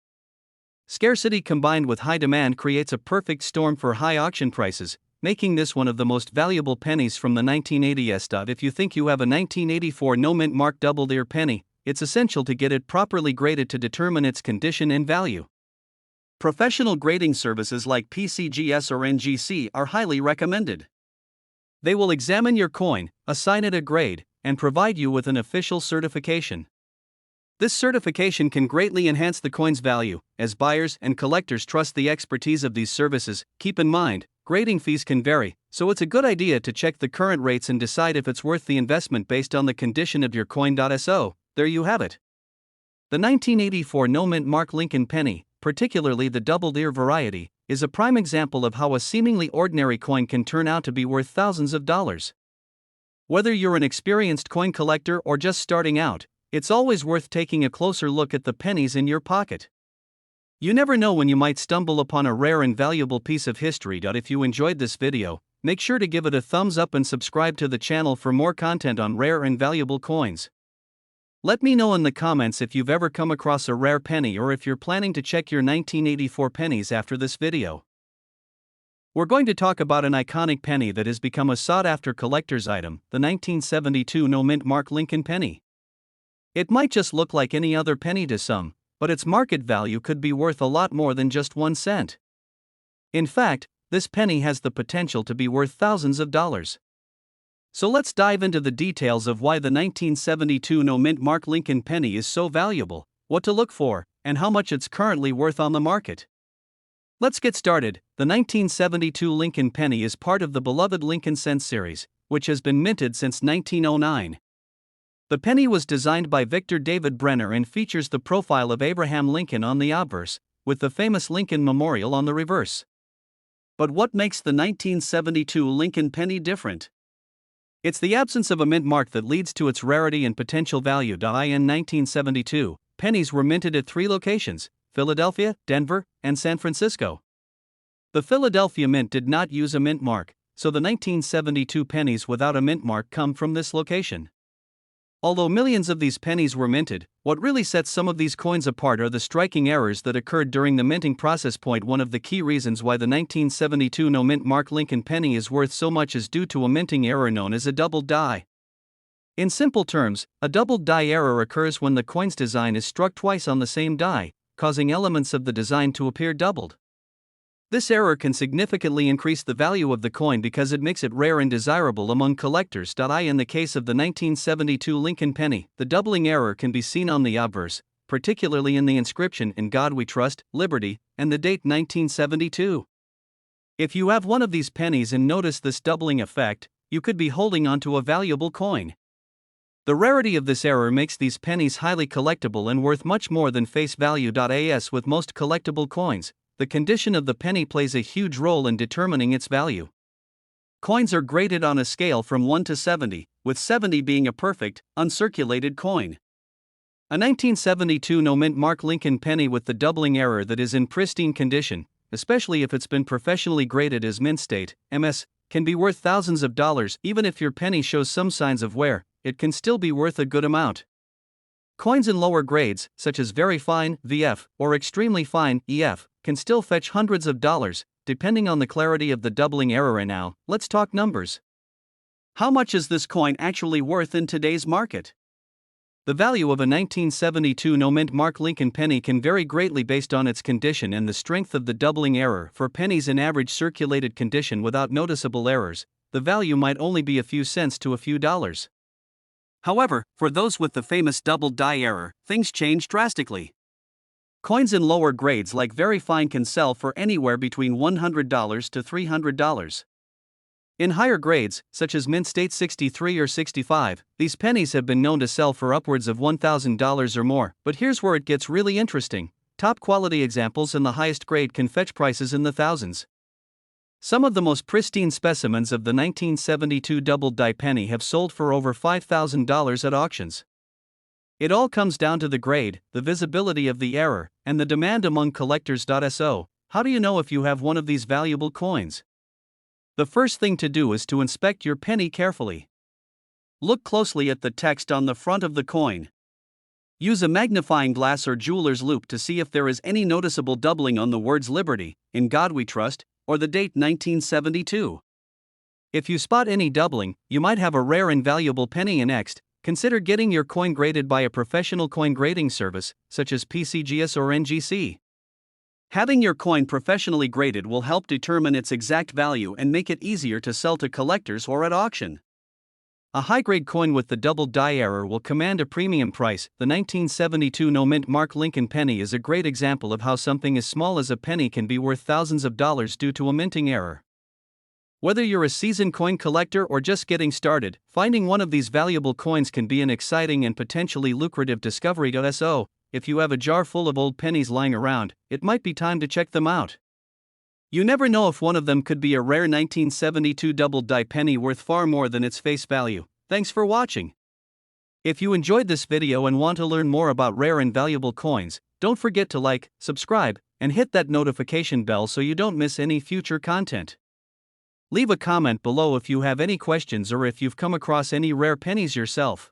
Scarcity combined with high demand creates a perfect storm for high auction prices, making this one of the most valuable pennies from the 1980s. If you think you have a 1984 no-mint mark double-ear penny, it's essential to get it properly graded to determine its condition and value. Professional grading services like PCGS or NGC are highly recommended. They will examine your coin, assign it a grade, and provide you with an official certification. This certification can greatly enhance the coin's value, as buyers and collectors trust the expertise of these services. Keep in mind, grading fees can vary, so it's a good idea to check the current rates and decide if it's worth the investment based on the condition of your coin. So, there you have it. The 1984 no-mint mark Lincoln penny, particularly the double-ear variety, is a prime example of how a seemingly ordinary coin can turn out to be worth thousands of dollars. Whether you're an experienced coin collector or just starting out, it's always worth taking a closer look at the pennies in your pocket. You never know when you might stumble upon a rare and valuable piece of history. If you enjoyed this video, make sure to give it a thumbs up and subscribe to the channel for more content on rare and valuable coins. Let me know in the comments if you've ever come across a rare penny or if you're planning to check your 1984 pennies after this video. We're going to talk about an iconic penny that has become a sought-after collector's item, the 1972 no-mint mark Lincoln penny. It might just look like any other penny to some, but its market value could be worth a lot more than just 1 cent. In fact, this penny has the potential to be worth thousands of dollars. So let's dive into the details of why the 1972 no-mint mark Lincoln penny is so valuable, what to look for, and how much it's currently worth on the market. Let's get started. The 1972 Lincoln penny is part of the beloved Lincoln Cents series, which has been minted since 1909. The penny was designed by Victor David Brenner and features the profile of Abraham Lincoln on the obverse, with the famous Lincoln Memorial on the reverse. But what makes the 1972 Lincoln penny different? It's the absence of a mint mark that leads to its rarity and potential value. In 1972, pennies were minted at 3 locations: Philadelphia, Denver, and San Francisco. The Philadelphia Mint did not use a mint mark, so the 1972 pennies without a mint mark come from this location. Although millions of these pennies were minted, what really sets some of these coins apart are the striking errors that occurred during the minting process. One of the key reasons why the 1972 no-mint mark Lincoln penny is worth so much is due to a minting error known as a doubled die. In simple terms, a doubled die error occurs when the coin's design is struck twice on the same die, causing elements of the design to appear doubled. This error can significantly increase the value of the coin because it makes it rare and desirable among collectors. In the case of the 1972 Lincoln penny, the doubling error can be seen on the obverse, particularly in the inscription "In God We Trust, Liberty," and the date 1972. If you have one of these pennies and notice this doubling effect, you could be holding onto a valuable coin. The rarity of this error makes these pennies highly collectible and worth much more than face value. As with most collectible coins, the condition of the penny plays a huge role in determining its value. Coins are graded on a scale from 1 to 70, with 70 being a perfect, uncirculated coin. A 1972 no-mint mark Lincoln penny with the doubling error that is in pristine condition, especially if it's been professionally graded as mint state, MS, can be worth thousands of dollars. Even if your penny shows some signs of wear, it can still be worth a good amount. Coins in lower grades, such as very fine, VF, or extremely fine, EF, can still fetch hundreds of dollars, depending on the clarity of the doubling error. And now, let's talk numbers. How much is this coin actually worth in today's market? The value of a 1972 no-mint mark Lincoln penny can vary greatly based on its condition and the strength of the doubling error. For pennies in average circulated condition without noticeable errors, the value might only be a few cents to a few dollars. However, for those with the famous doubled die error, things change drastically. Coins in lower grades like very fine can sell for anywhere between $100 to $300. In higher grades, such as Mint State 63 or 65, these pennies have been known to sell for upwards of $1,000 or more, but here's where it gets really interesting. Top quality examples in the highest grade can fetch prices in the thousands. Some of the most pristine specimens of the 1972 double-die penny have sold for over $5,000 at auctions. It all comes down to the grade, the visibility of the error, and the demand among collectors. So, how do you know if you have one of these valuable coins? The first thing to do is to inspect your penny carefully. Look closely at the text on the front of the coin. Use a magnifying glass or jeweler's loupe to see if there is any noticeable doubling on the words Liberty, In God We Trust, or the date 1972. If you spot any doubling, you might have a rare and valuable penny. Next, consider getting your coin graded by a professional coin grading service, such as PCGS or NGC. Having your coin professionally graded will help determine its exact value and make it easier to sell to collectors or at auction. A high-grade coin with the double die error will command a premium price. The 1972 no-mint Mark Lincoln penny is a great example of how something as small as a penny can be worth thousands of dollars due to a minting error. Whether you're a seasoned coin collector or just getting started, finding one of these valuable coins can be an exciting and potentially lucrative discovery. So, if you have a jar full of old pennies lying around, it might be time to check them out. You never know if one of them could be a rare 1972 double-die penny worth far more than its face value. Thanks for watching. If you enjoyed this video and want to learn more about rare and valuable coins, don't forget to like, subscribe, and hit that notification bell so you don't miss any future content. Leave a comment below if you have any questions or if you've come across any rare pennies yourself.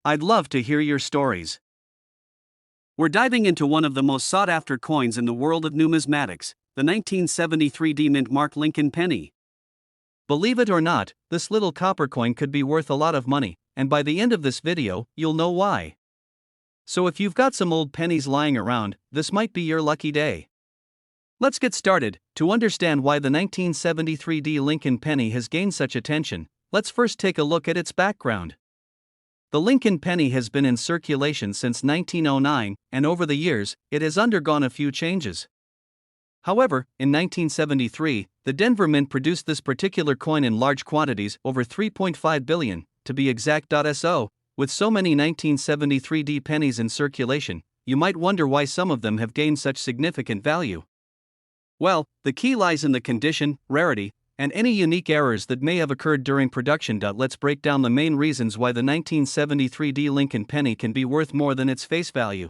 I'd love to hear your stories. We're diving into one of the most sought-after coins in the world of numismatics, the 1973 Mint Mark Lincoln penny. Believe it or not, this little copper coin could be worth a lot of money, and by the end of this video, you'll know why. So if you've got some old pennies lying around, this might be your lucky day. Let's get started. To understand why the 1973 Lincoln penny has gained such attention, let's first take a look at its background. The Lincoln penny has been in circulation since 1909, and over the years, it has undergone a few changes. However, in 1973, the Denver Mint produced this particular coin in large quantities, over 3.5 billion, to be exact. So, with so many 1973 pennies in circulation, you might wonder why some of them have gained such significant value. Well, the key lies in the condition, rarity, and any unique errors that may have occurred during production. Let's break down the main reasons why the 1973 Lincoln penny can be worth more than its face value.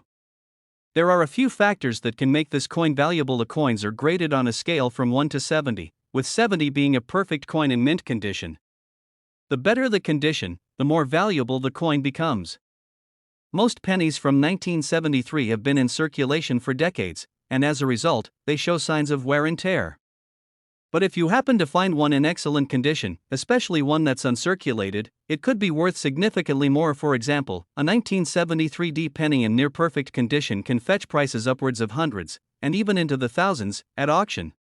There are a few factors that can make this coin valuable. The coins are graded on a scale from 1 to 70, with 70 being a perfect coin in mint condition. The better the condition, the more valuable the coin becomes. Most pennies from 1973 have been in circulation for decades, and as a result, they show signs of wear and tear. But if you happen to find one in excellent condition, especially one that's uncirculated, it could be worth significantly more. For example, a 1973 penny in near-perfect condition can fetch prices upwards of hundreds, and even into the thousands, at auction.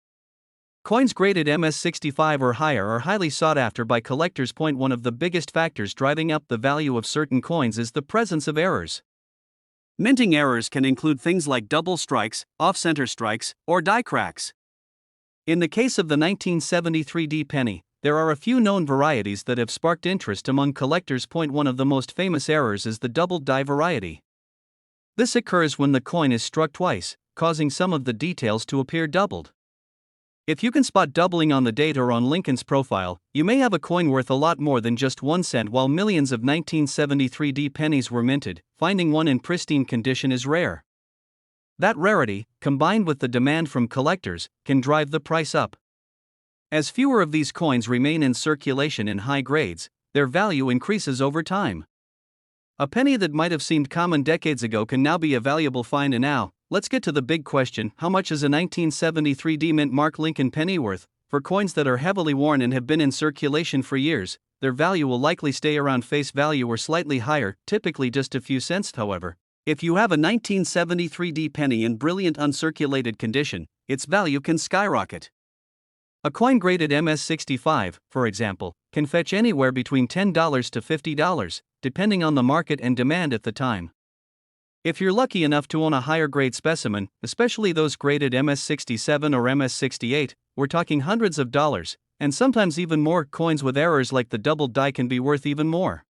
Coins graded MS65 or higher are highly sought after by collectors. One of the biggest factors driving up the value of certain coins is the presence of errors. Minting errors can include things like double strikes, off-center strikes, or die cracks. In the case of the 1973 penny, there are a few known varieties that have sparked interest among collectors. One of the most famous errors is the double die variety. This occurs when the coin is struck twice, causing some of the details to appear doubled. If you can spot doubling on the date or on Lincoln's profile, you may have a coin worth a lot more than just 1 cent. While millions of 1973 pennies were minted, finding one in pristine condition is rare. That rarity, combined with the demand from collectors, can drive the price up. As fewer of these coins remain in circulation in high grades, their value increases over time. A penny that might have seemed common decades ago can now be a valuable find. And now, let's get to the big question: how much is a 1973 Mint Mark Lincoln penny worth? For coins that are heavily worn and have been in circulation for years, their value will likely stay around face value or slightly higher, typically just a few cents. However, if you have a 1973 penny in brilliant uncirculated condition, its value can skyrocket. A coin graded MS65, for example, can fetch anywhere between $10 to $50, depending on the market and demand at the time. If you're lucky enough to own a higher grade specimen, especially those graded MS67 or MS68, we're talking hundreds of dollars, And sometimes even more. Coins with errors like the doubled die can be worth even more.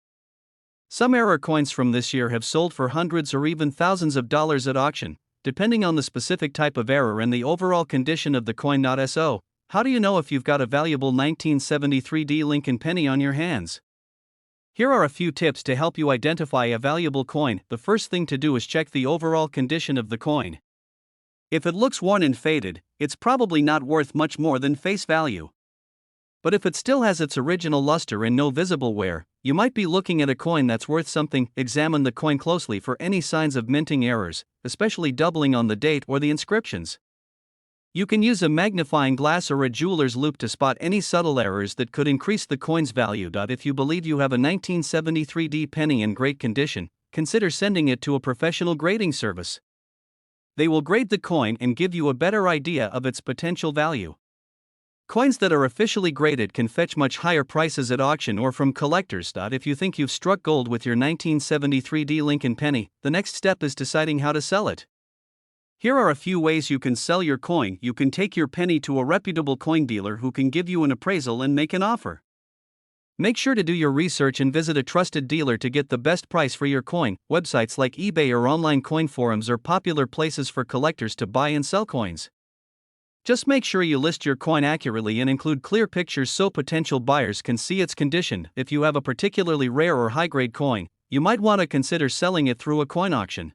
Some error coins from this year have sold for hundreds or even thousands of dollars at auction, depending on the specific type of error and the overall condition of the coin. So, how do you know if you've got a valuable 1973 Lincoln penny on your hands? Here are a few tips to help you identify a valuable coin. The first thing to do is check the overall condition of the coin. If it looks worn and faded, it's probably not worth much more than face value. But if it still has its original luster and no visible wear, you might be looking at a coin that's worth something. Examine the coin closely for any signs of minting errors, especially doubling on the date or the inscriptions. You can use a magnifying glass or a jeweler's loupe to spot any subtle errors that could increase the coin's value. If you believe you have a 1973 penny in great condition, consider sending it to a professional grading service. They will grade the coin and give you a better idea of its potential value. Coins that are officially graded can fetch much higher prices at auction or from collectors. If you think you've struck gold with your 1973 Lincoln penny, the next step is deciding how to sell it. Here are a few ways you can sell your coin. You can take your penny to a reputable coin dealer who can give you an appraisal and make an offer. Make sure to do your research and visit a trusted dealer to get the best price for your coin. Websites like eBay or online coin forums are popular places for collectors to buy and sell coins. Just make sure you list your coin accurately and include clear pictures so potential buyers can see its condition. If you have a particularly rare or high-grade coin, you might want to consider selling it through a coin auction.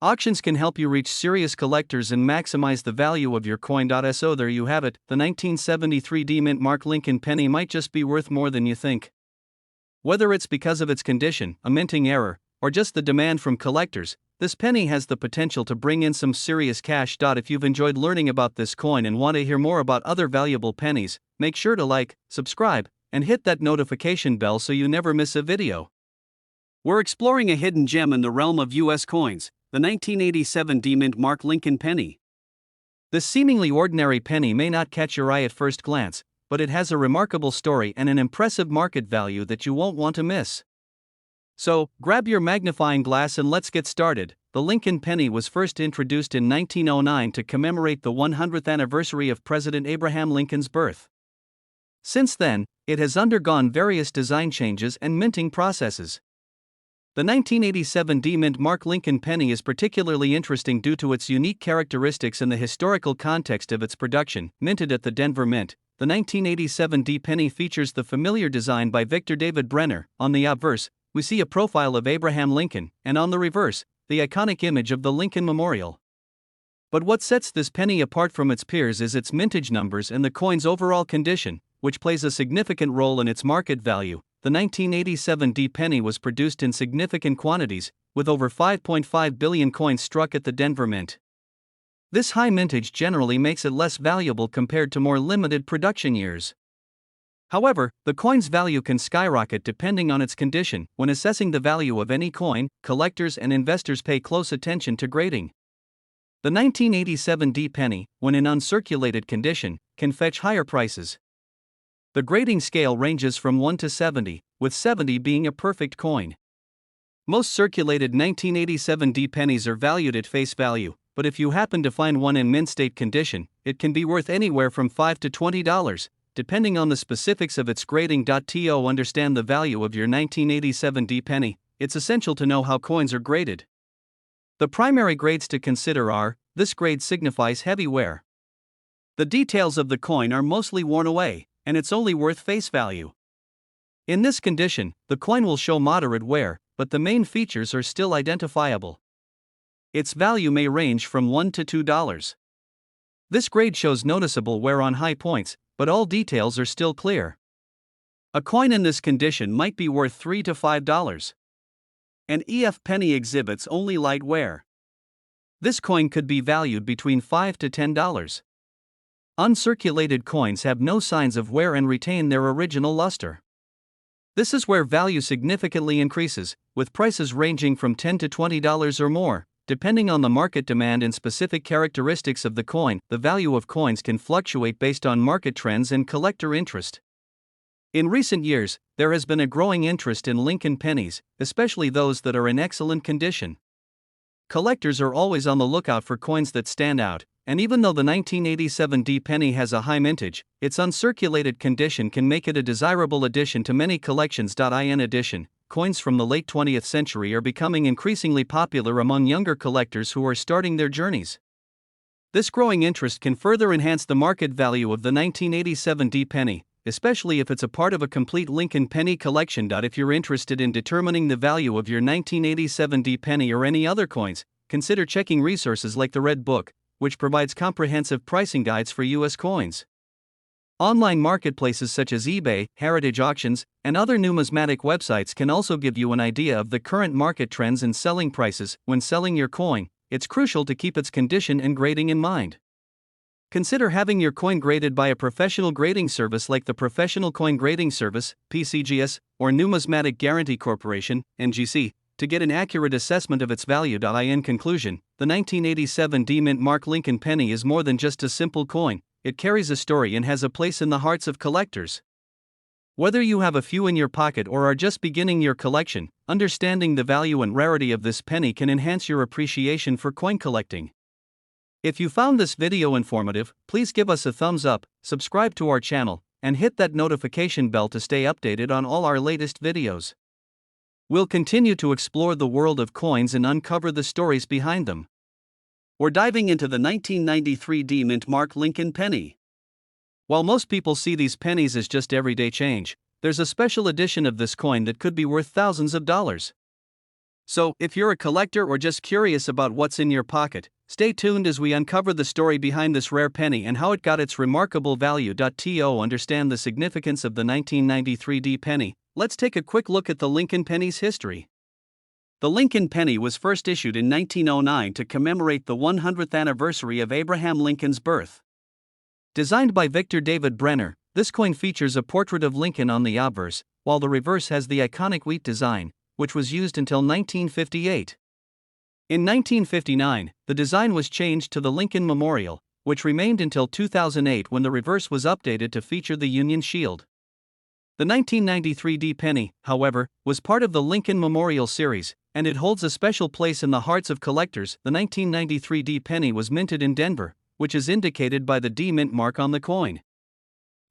Auctions can help you reach serious collectors and maximize the value of your coin. So there you have it, the 1973 mint Mark Lincoln penny might just be worth more than you think. Whether it's because of its condition, a minting error, or just the demand from collectors, this penny has the potential to bring in some serious cash. If you've enjoyed learning about this coin and want to hear more about other valuable pennies, make sure to like, subscribe, and hit that notification bell so you never miss a video. We're exploring a hidden gem in the realm of US coins, the 1987 mint Mark Lincoln penny. This seemingly ordinary penny may not catch your eye at first glance, but it has a remarkable story and an impressive market value that you won't want to miss. So, grab your magnifying glass and let's get started. The Lincoln penny was first introduced in 1909 to commemorate the 100th anniversary of President Abraham Lincoln's birth. Since then, it has undergone various design changes and minting processes. The 1987 mint Mark Lincoln penny is particularly interesting due to its unique characteristics and the historical context of its production. Minted at the Denver Mint, the 1987 penny features the familiar design by Victor David Brenner. On the obverse, we see a profile of Abraham Lincoln, and on the reverse, the iconic image of the Lincoln Memorial. But what sets this penny apart from its peers is its mintage numbers and the coin's overall condition, which plays a significant role in its market value. The 1987 penny was produced in significant quantities, with over 5.5 billion coins struck at the Denver Mint. This high mintage generally makes it less valuable compared to more limited production years. However, the coin's value can skyrocket depending on its condition. When assessing the value of any coin, collectors and investors pay close attention to grading. The 1987 penny, when in uncirculated condition, can fetch higher prices. The grading scale ranges from 1 to 70, with 70 being a perfect coin. Most circulated 1987 pennies are valued at face value, but if you happen to find one in mint state condition, it can be worth anywhere from $5 to $20. Depending on the specifics of its grading. To understand the value of your 1987 penny, it's essential to know how coins are graded. The primary grades to consider are: this grade signifies heavy wear. The details of the coin are mostly worn away, and it's only worth face value. In this condition, the coin will show moderate wear, but the main features are still identifiable. Its value may range from $1 to $2. This grade shows noticeable wear on high points, but all details are still clear. A coin in this condition might be worth $3 to $5. An EF penny exhibits only light wear. This coin could be valued between $5 to $10. Uncirculated coins have no signs of wear and retain their original luster. This is where value significantly increases, with prices ranging from $10 to $20 or more. Depending on the market demand and specific characteristics of the coin, the value of coins can fluctuate based on market trends and collector interest. In recent years, there has been a growing interest in Lincoln pennies, especially those that are in excellent condition. Collectors are always on the lookout for coins that stand out, and even though the 1987 D penny has a high mintage, its uncirculated condition can make it a desirable addition to many collections. In addition, coins from the late 20th century are becoming increasingly popular among younger collectors who are starting their journeys. This growing interest can further enhance the market value of the 1987 D penny, especially if it's a part of a complete Lincoln penny collection. If you're interested in determining the value of your 1987 D penny or any other coins, consider checking resources like the Red Book, which provides comprehensive pricing guides for U.S. coins. Online marketplaces such as eBay, Heritage Auctions, and other numismatic websites can also give you an idea of the current market trends and selling prices. When selling your coin, it's crucial to keep its condition and grading in mind. Consider having your coin graded by a professional grading service like the Professional Coin Grading Service, PCGS, or Numismatic Guarantee Corporation, NGC, to get an accurate assessment of its value. In conclusion, the 1987 D Mint Mark Lincoln penny is more than just a simple coin, it carries a story and has a place in the hearts of collectors. Whether you have a few in your pocket or are just beginning your collection, understanding the value and rarity of this penny can enhance your appreciation for coin collecting. If you found this video informative, please give us a thumbs up, subscribe to our channel, and hit that notification bell to stay updated on all our latest videos. We'll continue to explore the world of coins and uncover the stories behind them. We're diving into the 1993 D Mint Mark Lincoln penny. While most people see these pennies as just everyday change, there's a special edition of this coin that could be worth thousands of dollars. So, if you're a collector or just curious about what's in your pocket, stay tuned as we uncover the story behind this rare penny and how it got its remarkable value. To understand the significance of the 1993 D penny, let's take a quick look at the Lincoln penny's history. The Lincoln penny was first issued in 1909 to commemorate the 100th anniversary of Abraham Lincoln's birth. Designed by Victor David Brenner, this coin features a portrait of Lincoln on the obverse, while the reverse has the iconic wheat design, which was used until 1958. In 1959, the design was changed to the Lincoln Memorial, which remained until 2008 when the reverse was updated to feature the Union Shield. The 1993 D penny, however, was part of the Lincoln Memorial series, and it holds a special place in the hearts of collectors. The 1993 D penny was minted in Denver, which is indicated by the D Mint mark on the coin.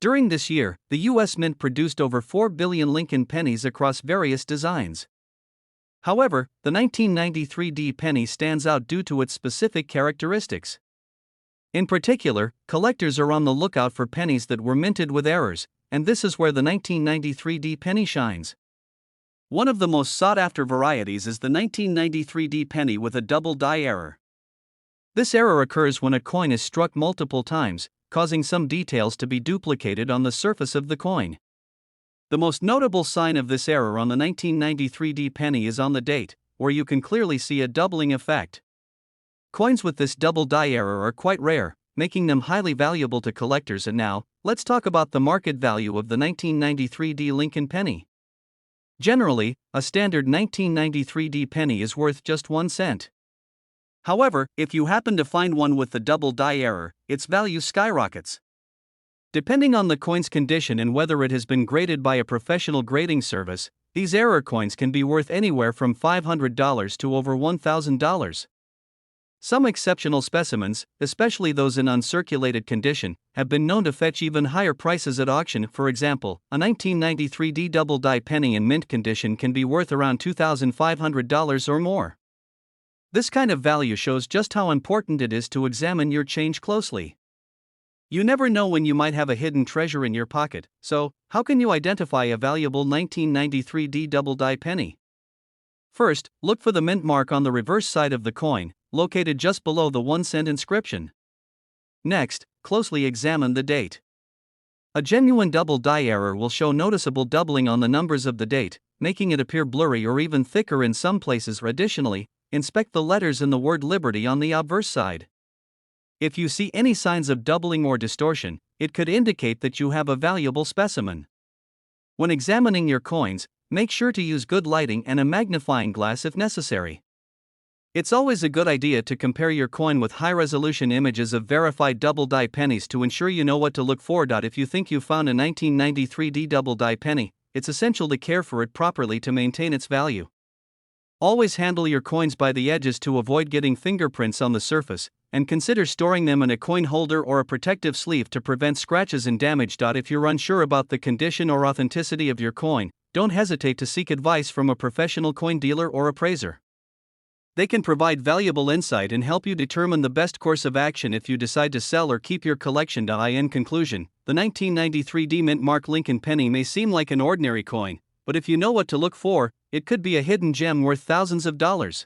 During this year, the U.S. Mint produced over 4 billion Lincoln pennies across various designs. However, the 1993 D penny stands out due to its specific characteristics. In particular, collectors are on the lookout for pennies that were minted with errors, and this is where the 1993 D penny shines. One of the most sought-after varieties is the 1993 D penny with a double die error. This error occurs when a coin is struck multiple times, causing some details to be duplicated on the surface of the coin. The most notable sign of this error on the 1993 D penny is on the date, where you can clearly see a doubling effect. Coins with this double die error are quite rare, making them highly valuable to collectors. And now, let's talk about the market value of the 1993 D Lincoln penny. Generally, a standard 1993 D penny is worth just 1 cent. However, if you happen to find one with the double die error, its value skyrockets. Depending on the coin's condition and whether it has been graded by a professional grading service, these error coins can be worth anywhere from $500 to over $1,000. Some exceptional specimens, especially those in uncirculated condition, have been known to fetch even higher prices at auction. For example, a 1993 D double die penny in mint condition can be worth around $2,500 or more. This kind of value shows just how important it is to examine your change closely. You never know when you might have a hidden treasure in your pocket, so how can you identify a valuable 1993 D double die penny? First, look for the mint mark on the reverse side of the coin, located just below the 1 cent inscription. Next, closely examine the date. A genuine double die error will show noticeable doubling on the numbers of the date, making it appear blurry or even thicker in some places. Additionally, inspect the letters in the word Liberty on the obverse side. If you see any signs of doubling or distortion, it could indicate that you have a valuable specimen. When examining your coins, make sure to use good lighting and a magnifying glass if necessary. It's always a good idea to compare your coin with high-resolution images of verified double die pennies to ensure you know what to look for. If you think you found a 1993 D double die penny, it's essential to care for it properly to maintain its value. Always handle your coins by the edges to avoid getting fingerprints on the surface, and consider storing them in a coin holder or a protective sleeve to prevent scratches and damage. If you're unsure about the condition or authenticity of your coin, don't hesitate to seek advice from a professional coin dealer or appraiser. They can provide valuable insight and help you determine the best course of action if you decide to sell or keep your collection. In conclusion, the 1993 D-Mint Mark Lincoln penny may seem like an ordinary coin, but if you know what to look for, it could be a hidden gem worth thousands of dollars.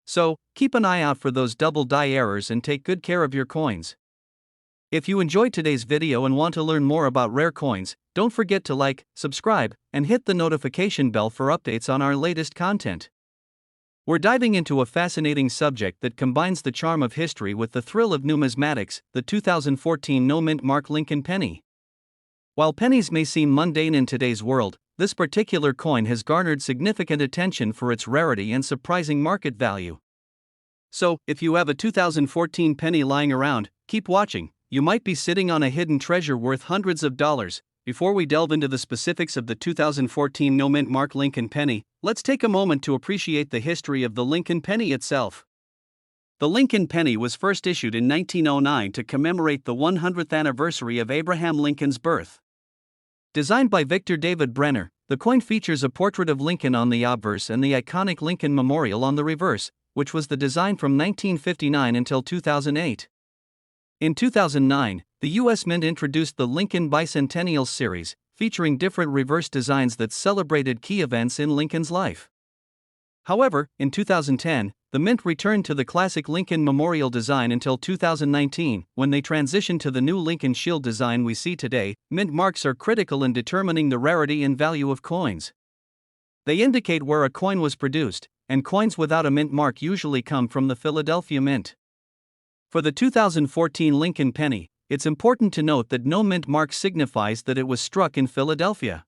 So, keep an eye out for those double die errors and take good care of your coins. If you enjoyed today's video and want to learn more about rare coins, don't forget to like, subscribe, and hit the notification bell for updates on our latest content. We're diving into a fascinating subject that combines the charm of history with the thrill of numismatics, the 2014 no-mint Mark Lincoln penny. While pennies may seem mundane in today's world, this particular coin has garnered significant attention for its rarity and surprising market value. So, if you have a 2014 penny lying around, keep watching. You might be sitting on a hidden treasure worth hundreds of dollars. Before we delve into the specifics of the 2014 no-mint Mark Lincoln penny, let's take a moment to appreciate the history of the Lincoln penny itself. The Lincoln penny was first issued in 1909 to commemorate the 100th anniversary of Abraham Lincoln's birth. Designed by Victor David Brenner, the coin features a portrait of Lincoln on the obverse and the iconic Lincoln Memorial on the reverse, which was the design from 1959 until 2008. In 2009, the U.S. Mint introduced the Lincoln Bicentennial Series, featuring different reverse designs that celebrated key events in Lincoln's life. However, in 2010, the Mint returned to the classic Lincoln Memorial design until 2019, when they transitioned to the new Lincoln Shield design we see today. Mint marks are critical in determining the rarity and value of coins. They indicate where a coin was produced, and coins without a mint mark usually come from the Philadelphia Mint. For the 2014 Lincoln penny, it's important to note that no mint mark signifies that it was struck in Philadelphia.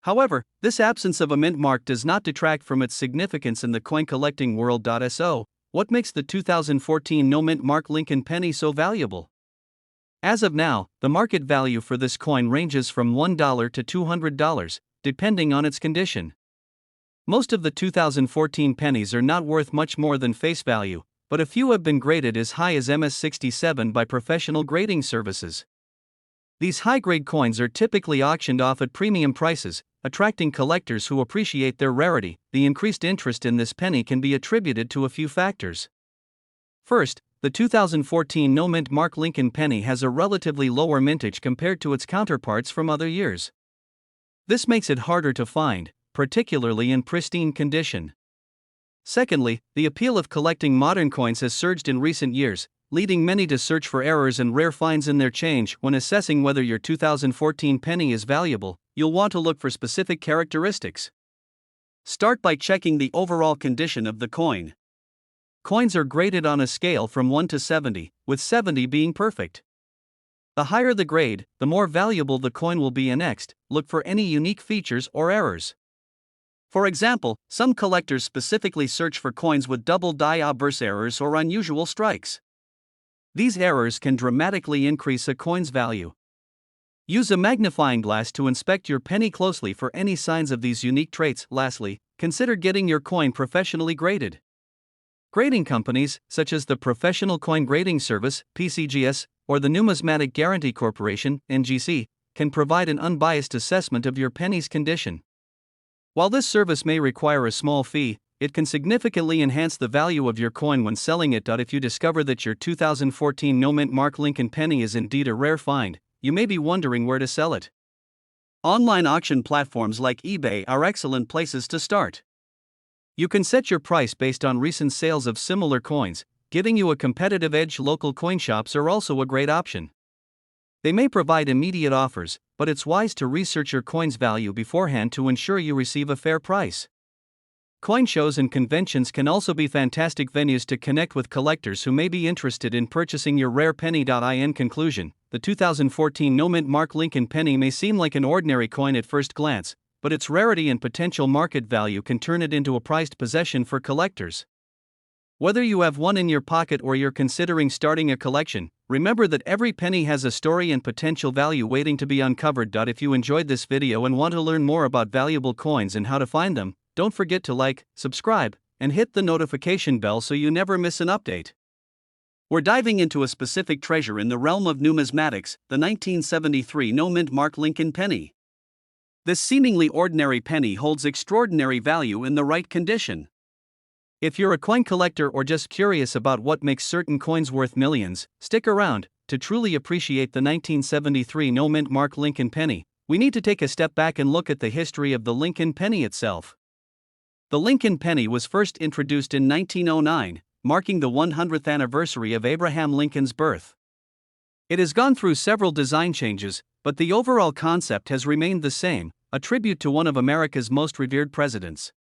However, this absence of a mint mark does not detract from its significance in the coin collecting world. So, what makes the 2014 no mint Mark Lincoln penny so valuable? As of now, the market value for this coin ranges from $1 to $200, depending on its condition. Most of the 2014 pennies are not worth much more than face value, but a few have been graded as high as MS67 by professional grading services. These high-grade coins are typically auctioned off at premium prices, attracting collectors who appreciate their rarity. The increased interest in this penny can be attributed to a few factors. First, the 2014 no-mint Mark Lincoln penny has a relatively lower mintage compared to its counterparts from other years. This makes it harder to find, particularly in pristine condition. Secondly, the appeal of collecting modern coins has surged in recent years, leading many to search for errors and rare finds in their change. When assessing whether your 2014 penny is valuable, you'll want to look for specific characteristics. Start by checking the overall condition of the coin. Coins are graded on a scale from 1 to 70, with 70 being perfect. The higher the grade, the more valuable the coin will be. Next, look for any unique features or errors. For example, some collectors specifically search for coins with double die obverse errors or unusual strikes. These errors can dramatically increase a coin's value. Use a magnifying glass to inspect your penny closely for any signs of these unique traits. Lastly, consider getting your coin professionally graded. Grading companies, such as the Professional Coin Grading Service, PCGS, or the Numismatic Guarantee Corporation, NGC, can provide an unbiased assessment of your penny's condition. While this service may require a small fee, it can significantly enhance the value of your coin when selling it. If you discover that your 2014 no-mint Mark Lincoln penny is indeed a rare find, you may be wondering where to sell it. Online auction platforms like eBay are excellent places to start. You can set your price based on recent sales of similar coins, giving you a competitive edge. Local coin shops are also a great option. They may provide immediate offers, but it's wise to research your coin's value beforehand to ensure you receive a fair price. Coin shows and conventions can also be fantastic venues to connect with collectors who may be interested in purchasing your rare penny. In conclusion, the 2014 no-mint Mark Lincoln penny may seem like an ordinary coin at first glance, but its rarity and potential market value can turn it into a prized possession for collectors. Whether you have one in your pocket or you're considering starting a collection, remember that every penny has a story and potential value waiting to be uncovered. If you enjoyed this video and want to learn more about valuable coins and how to find them, don't forget to like, subscribe, and hit the notification bell so you never miss an update. We're diving into a specific treasure in the realm of numismatics, the 1973 no-mint mark Lincoln penny. This seemingly ordinary penny holds extraordinary value in the right condition. If you're a coin collector or just curious about what makes certain coins worth millions, stick around. To truly appreciate the 1973 no-mint mark Lincoln penny, we need to take a step back and look at the history of the Lincoln penny itself. The Lincoln penny was first introduced in 1909, marking the 100th anniversary of Abraham Lincoln's birth. It has gone through several design changes, but the overall concept has remained the same, a tribute to one of America's most revered presidents.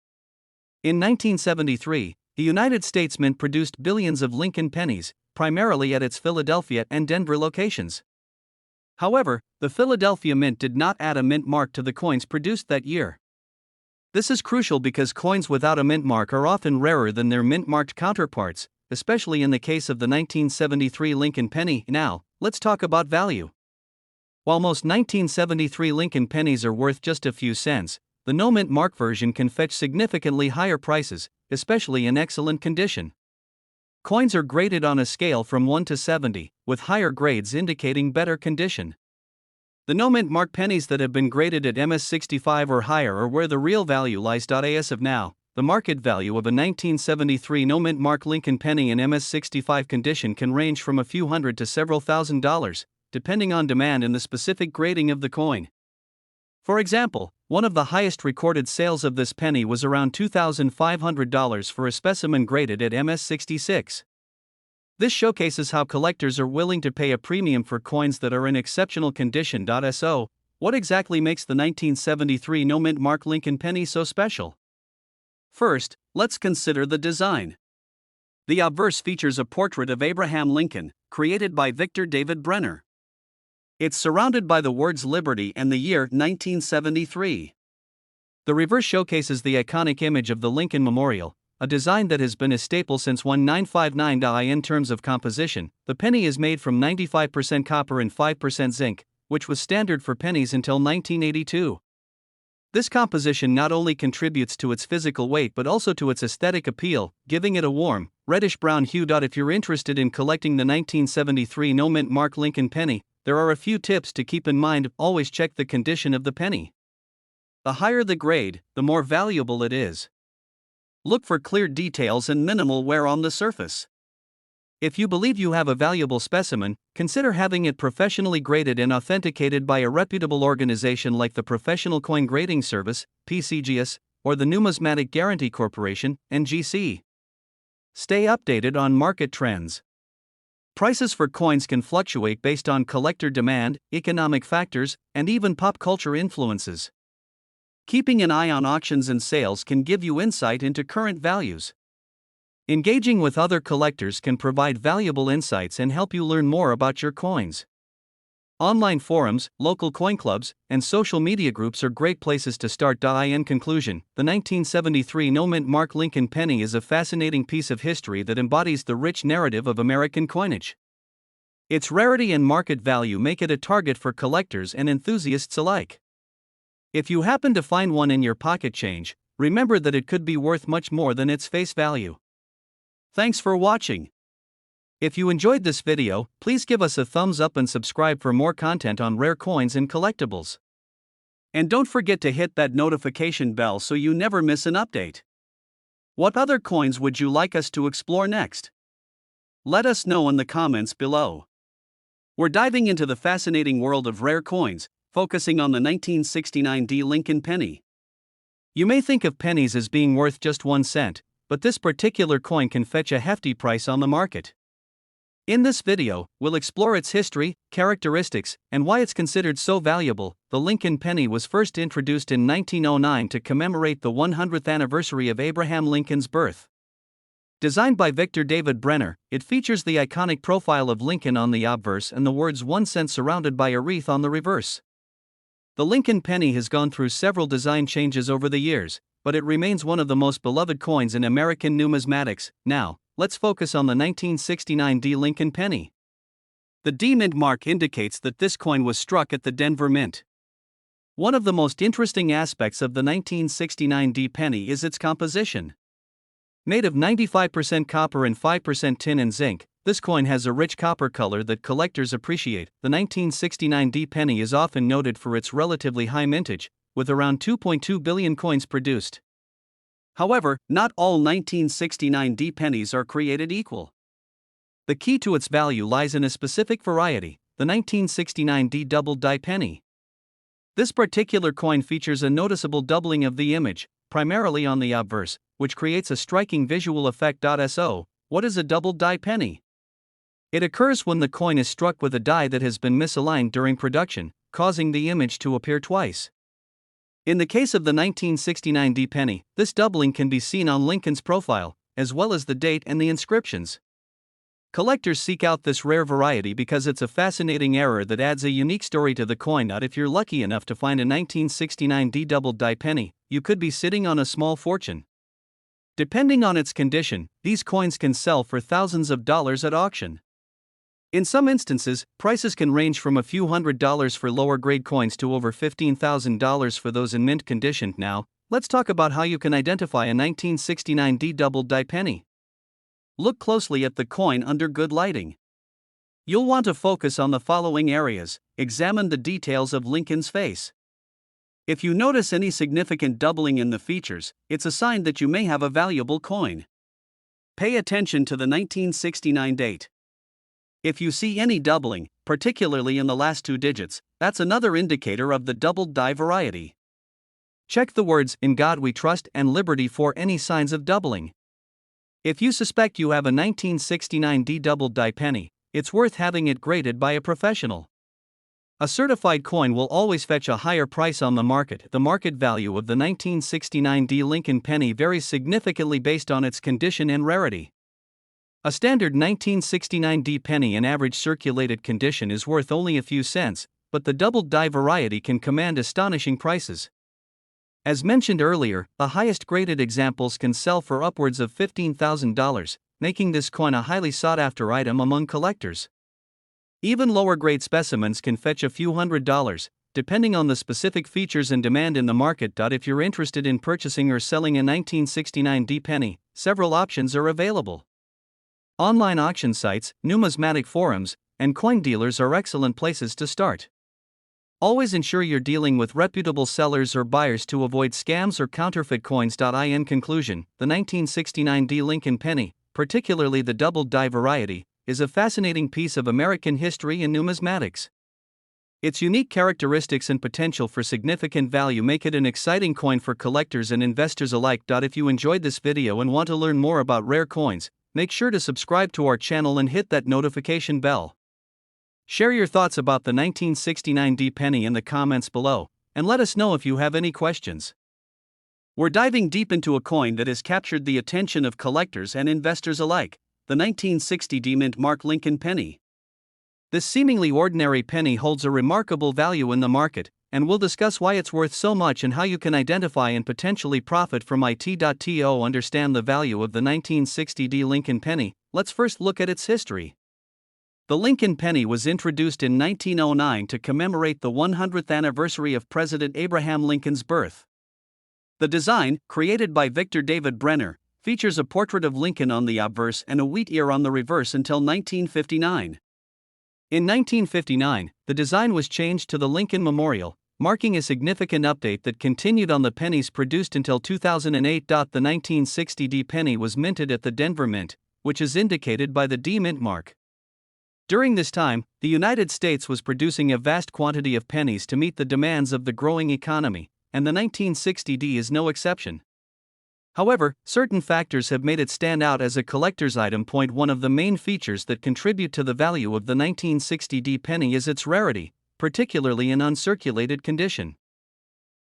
In 1973, the United States Mint produced billions of Lincoln pennies, primarily at its Philadelphia and Denver locations. However, the Philadelphia Mint did not add a mint mark to the coins produced that year. This is crucial because coins without a mint mark are often rarer than their mint-marked counterparts, especially in the case of the 1973 Lincoln penny. Now, let's talk about value. While most 1973 Lincoln pennies are worth just a few cents, the no-mint mark version can fetch significantly higher prices, especially in excellent condition. Coins are graded on a scale from 1 to 70, with higher grades indicating better condition. The no-mint mark pennies that have been graded at MS65 or higher are where the real value lies. As of now, the market value of a 1973 no-mint mark Lincoln penny in MS65 condition can range from a few hundred to several $1,000s, depending on demand and the specific grading of the coin. For example, one of the highest recorded sales of this penny was around $2,500 for a specimen graded at MS66. This showcases how collectors are willing to pay a premium for coins that are in exceptional condition. So, what exactly makes the 1973 no-mint mark Lincoln penny so special? First, let's consider the design. The obverse features a portrait of Abraham Lincoln, created by Victor David Brenner. It's surrounded by the words Liberty and the year 1973. The reverse showcases the iconic image of the Lincoln Memorial, a design that has been a staple since 1959. In terms of composition, the penny is made from 95% copper and 5% zinc, which was standard for pennies until 1982. This composition not only contributes to its physical weight but also to its aesthetic appeal, giving it a warm, reddish-brown hue. If you're interested in collecting the 1973 no-mint mark Lincoln penny, there are a few tips to keep in mind. Always check the condition of the penny. The higher the grade, the more valuable it is. Look for clear details and minimal wear on the surface. If you believe you have a valuable specimen, consider having it professionally graded and authenticated by a reputable organization like the Professional Coin Grading Service, PCGS, or the Numismatic Guarantee Corporation, NGC. Stay updated on market trends. Prices for coins can fluctuate based on collector demand, economic factors, and even pop culture influences. Keeping an eye on auctions and sales can give you insight into current values. Engaging with other collectors can provide valuable insights and help you learn more about your coins. Online forums, local coin clubs, and social media groups are great places to start. In conclusion, the 1973 no-mint mark Lincoln penny is a fascinating piece of history that embodies the rich narrative of American coinage. Its rarity and market value make it a target for collectors and enthusiasts alike. If you happen to find one in your pocket change, remember that it could be worth much more than its face value. Thanks for watching. If you enjoyed this video, please give us a thumbs up and subscribe for more content on rare coins and collectibles. And don't forget to hit that notification bell so you never miss an update. What other coins would you like us to explore next? Let us know in the comments below. We're diving into the fascinating world of rare coins, focusing on the 1969 Lincoln penny. You may think of pennies as being worth just 1 cent, but this particular coin can fetch a hefty price on the market. In this video, we'll explore its history, characteristics, and why it's considered so valuable. The Lincoln penny was first introduced in 1909 to commemorate the 100th anniversary of Abraham Lincoln's birth. Designed by Victor David Brenner, it features the iconic profile of Lincoln on the obverse and the words 1 cent surrounded by a wreath on the reverse. The Lincoln penny has gone through several design changes over the years, but it remains one of the most beloved coins in American numismatics. Now, let's focus on the 1969 Lincoln penny. The D mint mark indicates that this coin was struck at the Denver Mint. One of the most interesting aspects of the 1969 penny is its composition. Made of 95% copper and 5% tin and zinc, This coin has a rich copper color that collectors appreciate. The 1969 D penny is often noted for its relatively high mintage, with around 2.2 billion coins produced. However, not all 1969 D pennies are created equal. The key to its value lies in a specific variety, the 1969 D double die penny. This particular coin features a noticeable doubling of the image, primarily on the obverse, which creates a striking visual effect. So, what is a double die penny? It occurs when the coin is struck with a die that has been misaligned during production, causing the image to appear twice. In the case of the 1969 D penny, this doubling can be seen on Lincoln's profile, as well as the date and the inscriptions. Collectors seek out this rare variety because it's a fascinating error that adds a unique story to the coin. If you're lucky enough to find a 1969 D double die penny, you could be sitting on a small fortune. Depending on its condition, these coins can sell for thousands of dollars at auction. In some instances, prices can range from a few $100s for lower grade coins to over $15,000 for those in mint condition. Now, let's talk about how you can identify a 1969 D double die penny. Look closely at the coin under good lighting. You'll want to focus on the following areas. Examine the details of Lincoln's face. If you notice any significant doubling in the features, it's a sign that you may have a valuable coin. Pay attention to the 1969 date. If you see any doubling, particularly in the last two digits, that's another indicator of the double die variety. Check the words "In God We Trust" and "Liberty" for any signs of doubling. If you suspect you have a 1969 D double die penny, it's worth having it graded by a professional. A certified coin will always fetch a higher price on the market. The market value of the 1969 D Lincoln penny varies significantly based on its condition and rarity. A standard 1969 D penny in average circulated condition is worth only a few cents, but the double die variety can command astonishing prices. As mentioned earlier, the highest graded examples can sell for upwards of $15,000, making this coin a highly sought-after item among collectors. Even lower-grade specimens can fetch a few $100s, depending on the specific features and demand in the market. If you're interested in purchasing or selling a 1969 D penny, several options are available. Online auction sites, numismatic forums, and coin dealers are excellent places to start. Always ensure you're dealing with reputable sellers or buyers to avoid scams or counterfeit coins. In conclusion, the 1969 D Lincoln penny, particularly the double die variety, is a fascinating piece of American history and numismatics. Its unique characteristics and potential for significant value make it an exciting coin for collectors and investors alike. If you enjoyed this video and want to learn more about rare coins, make sure to subscribe to our channel and hit that notification bell. Share your thoughts about the 1969 D penny in the comments below, and let us know if you have any questions. We're diving deep into a coin that has captured the attention of collectors and investors alike, the 1960 D Mint Mark Lincoln penny. This seemingly ordinary penny holds a remarkable value in the market, and we'll discuss why it's worth so much and how you can identify and potentially profit from it. To understand the value of the 1960 D Lincoln penny, let's first look at its history. The Lincoln penny was introduced in 1909 to commemorate the 100th anniversary of President Abraham Lincoln's birth. The design, created by Victor David Brenner, features a portrait of Lincoln on the obverse and a wheat ear on the reverse until 1959. In 1959, the design was changed to the Lincoln Memorial, marking a significant update that continued on the pennies produced until 2008. The 1960 D penny was minted at the Denver Mint, which is indicated by the D Mint mark. During this time, the United States was producing a vast quantity of pennies to meet the demands of the growing economy, and the 1960 D is no exception. However, certain factors have made it stand out as a collector's item. One of the main features that contribute to the value of the 1960 D penny is its rarity, particularly in uncirculated condition.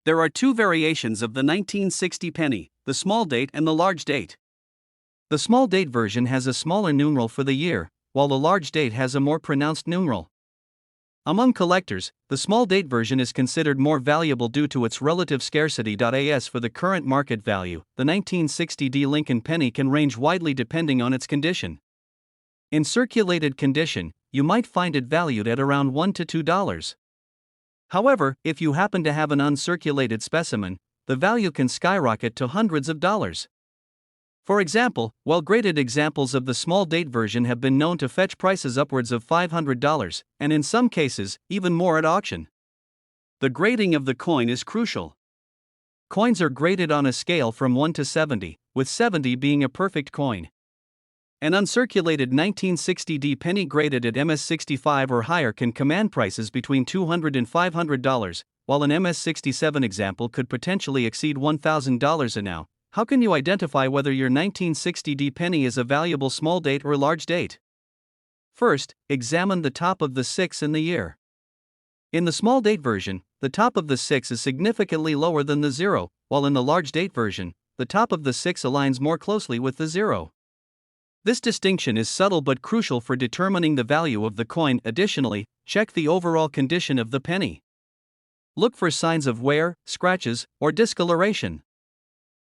There are two variations of the 1960 penny, the small date and the large date. The small date version has a smaller numeral for the year, while the large date has a more pronounced numeral. Among collectors, the small date version is considered more valuable due to its relative scarcity. As for the current market value, the 1960 D Lincoln penny can range widely depending on its condition. In circulated condition, you might find it valued at around $1 to $2. However, if you happen to have an uncirculated specimen, the value can skyrocket to hundreds of dollars. For example, well-graded examples of the small date version have been known to fetch prices upwards of $500, and in some cases, even more at auction. The grading of the coin is crucial. Coins are graded on a scale from 1 to 70, with 70 being a perfect coin. An uncirculated 1960D penny graded at MS65 or higher can command prices between $200 and $500, while an MS67 example could potentially exceed $1,000 a now. How can you identify whether your 1960D penny is a valuable small date or large date? First, examine the top of the 6 and the year. In the small date version, the top of the 6 is significantly lower than the 0, while in the large date version, the top of the 6 aligns more closely with the 0. This distinction is subtle but crucial for determining the value of the coin. Additionally, check the overall condition of the penny. Look for signs of wear, scratches, or discoloration.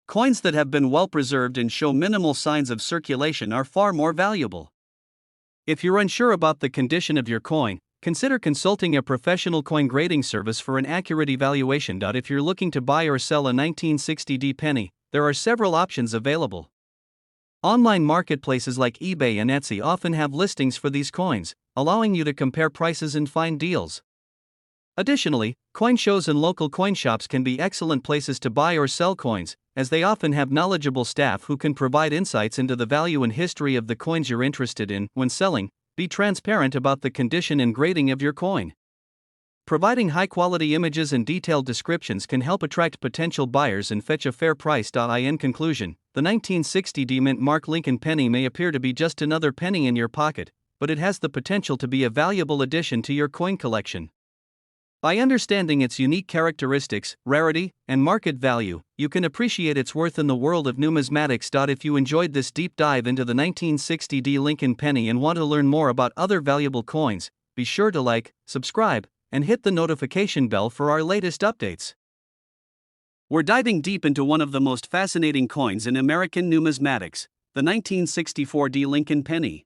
Coins that have been well preserved and show minimal signs of circulation are far more valuable. If you're unsure about the condition of your coin, consider consulting a professional coin grading service for an accurate evaluation. If you're looking to buy or sell a 1960D penny, there are several options available. Online marketplaces like eBay and Etsy often have listings for these coins, allowing you to compare prices and find deals. Additionally, coin shows and local coin shops can be excellent places to buy or sell coins, as they often have knowledgeable staff who can provide insights into the value and history of the coins you're interested in. When selling, be transparent about the condition and grading of your coin. Providing high-quality images and detailed descriptions can help attract potential buyers and fetch a fair price. In conclusion, the 1960D mint Mark Lincoln penny may appear to be just another penny in your pocket, but it has the potential to be a valuable addition to your coin collection. By understanding its unique characteristics, rarity, and market value, you can appreciate its worth in the world of numismatics. If you enjoyed this deep dive into the 1960D Lincoln penny and want to learn more about other valuable coins, be sure to like, subscribe, and hit the notification bell for our latest updates. We're diving deep into one of the most fascinating coins in American numismatics, the 1964D Lincoln penny.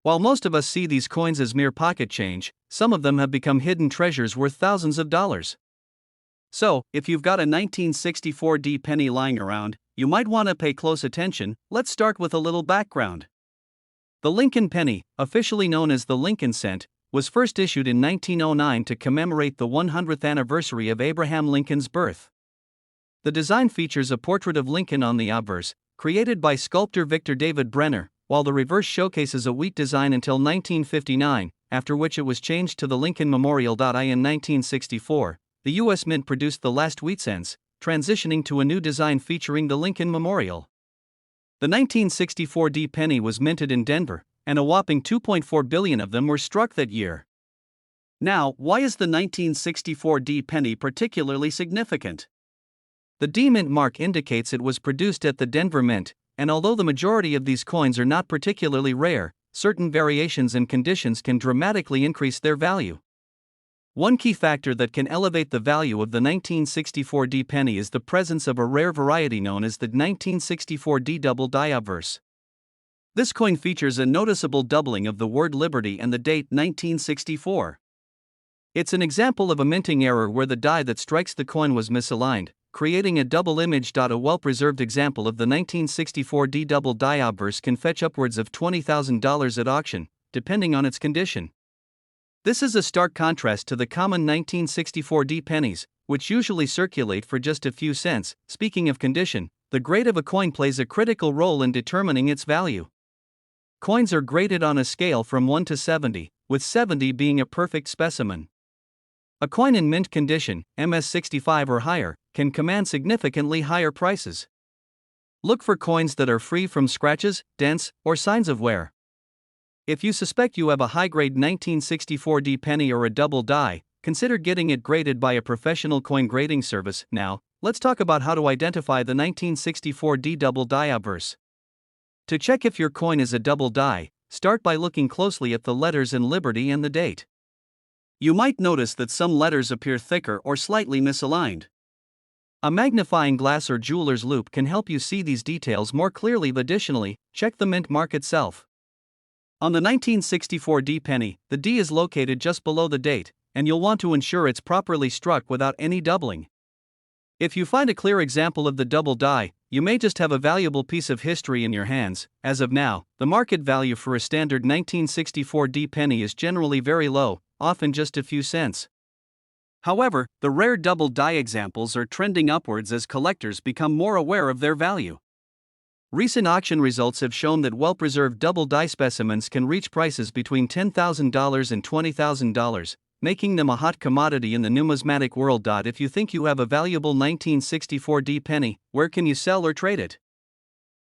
While most of us see these coins as mere pocket change, some of them have become hidden treasures worth thousands of dollars. So, if you've got a 1964D penny lying around, you might want to pay close attention. Let's start with a little background. The Lincoln penny, officially known as the Lincoln cent, was first issued in 1909 to commemorate the 100th anniversary of Abraham Lincoln's birth. The design features a portrait of Lincoln on the obverse, created by sculptor Victor David Brenner, while the reverse showcases a wheat design until 1959, after which it was changed to the Lincoln Memorial. In 1964, the U.S. Mint produced the last wheat cents, transitioning to a new design featuring the Lincoln Memorial. The 1964D penny was minted in Denver, and a whopping 2.4 billion of them were struck that year. Now, why is the 1964D penny particularly significant? The D Mint mark indicates it was produced at the Denver Mint, and although the majority of these coins are not particularly rare, certain variations and conditions can dramatically increase their value. One key factor that can elevate the value of the 1964D penny is the presence of a rare variety known as the 1964D double die obverse. This coin features a noticeable doubling of the word liberty and the date 1964. It's an example of a minting error where the die that strikes the coin was misaligned, creating a double image. A well-preserved example of the 1964D double die obverse can fetch upwards of $20,000 at auction, depending on its condition. This is a stark contrast to the common 1964D pennies, which usually circulate for just a few cents. Speaking of condition, the grade of a coin plays a critical role in determining its value. Coins are graded on a scale from 1 to 70, with 70 being a perfect specimen. A coin in mint condition, MS65 or higher, can command significantly higher prices. Look for coins that are free from scratches, dents, or signs of wear. If you suspect you have a high-grade 1964D penny or a double die, consider getting it graded by a professional coin grading service. Now, let's talk about how to identify the 1964D double die obverse. To check if your coin is a double die, start by looking closely at the letters in Liberty and the date. You might notice that some letters appear thicker or slightly misaligned. A magnifying glass or jeweler's loupe can help you see these details more clearly. Additionally, check the mint mark itself. On the 1964D penny, the D is located just below the date, and you'll want to ensure it's properly struck without any doubling. If you find a clear example of the double die, you may just have a valuable piece of history in your hands. As of now, the market value for a standard 1964D penny is generally very low, often just a few cents. However, the rare double die examples are trending upwards as collectors become more aware of their value. Recent auction results have shown that well-preserved double die specimens can reach prices between $10,000 and $20,000, making them a hot commodity in the numismatic world. If you think you have a valuable 1964D penny, where can you sell or trade it?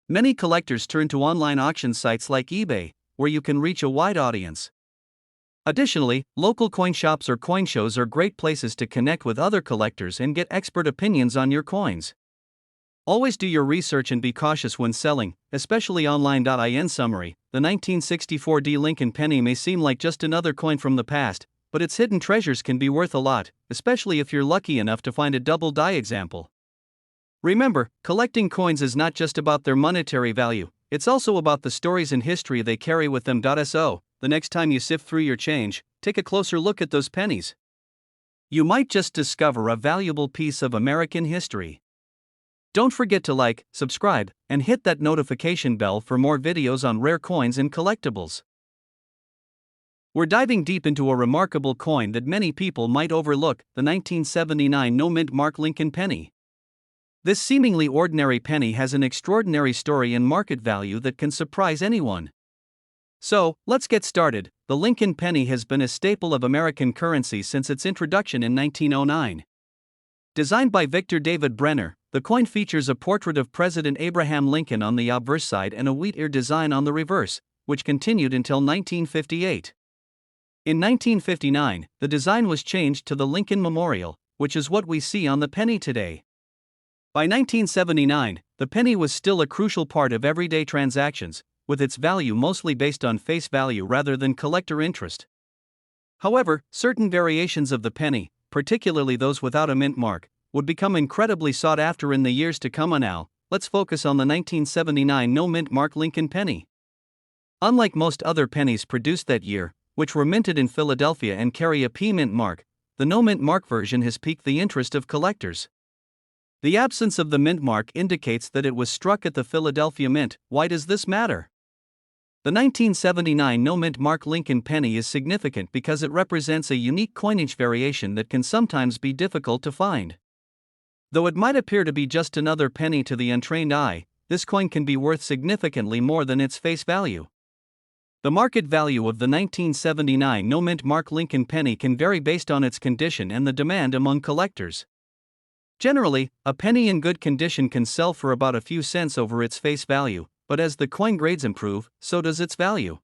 Many collectors turn to online auction sites like eBay, where you can reach a wide audience. Additionally, local coin shops or coin shows are great places to connect with other collectors and get expert opinions on your coins. Always do your research and be cautious when selling, especially online. In summary, the 1964D Lincoln penny may seem like just another coin from the past, but its hidden treasures can be worth a lot, especially if you're lucky enough to find a double die example. Remember, collecting coins is not just about their monetary value, it's also about the stories and history they carry with them. So, the next time you sift through your change, take a closer look at those pennies. You might just discover a valuable piece of American history. Don't forget to like, subscribe, and hit that notification bell for more videos on rare coins and collectibles. We're diving deep into a remarkable coin that many people might overlook, the 1979 no-mint Mark Lincoln penny. This seemingly ordinary penny has an extraordinary story and market value that can surprise anyone. So, let's get started. The Lincoln penny has been a staple of American currency since its introduction in 1909. Designed by Victor David Brenner, the coin features a portrait of President Abraham Lincoln on the obverse side and a wheat ear design on the reverse, which continued until 1958. In 1959, the design was changed to the Lincoln Memorial, which is what we see on the penny today. By 1979, the penny was still a crucial part of everyday transactions, with its value mostly based on face value rather than collector interest. However, certain variations of the penny, particularly those without a mint mark, would become incredibly sought after in the years to come. Now, let's focus on the 1979 no-mint Mark Lincoln penny. Unlike most other pennies produced that year, which were minted in Philadelphia and carry a P-mint mark, the no-mint mark version has piqued the interest of collectors. The absence of the mint mark indicates that it was struck at the Philadelphia Mint. Why does this matter? The 1979 no-mint Mark Lincoln penny is significant because it represents a unique coinage variation that can sometimes be difficult to find. Though it might appear to be just another penny to the untrained eye, this coin can be worth significantly more than its face value. The market value of the 1979 no-mint Mark Lincoln penny can vary based on its condition and the demand among collectors. Generally, a penny in good condition can sell for about a few cents over its face value, but as the coin grades improve, so does its value.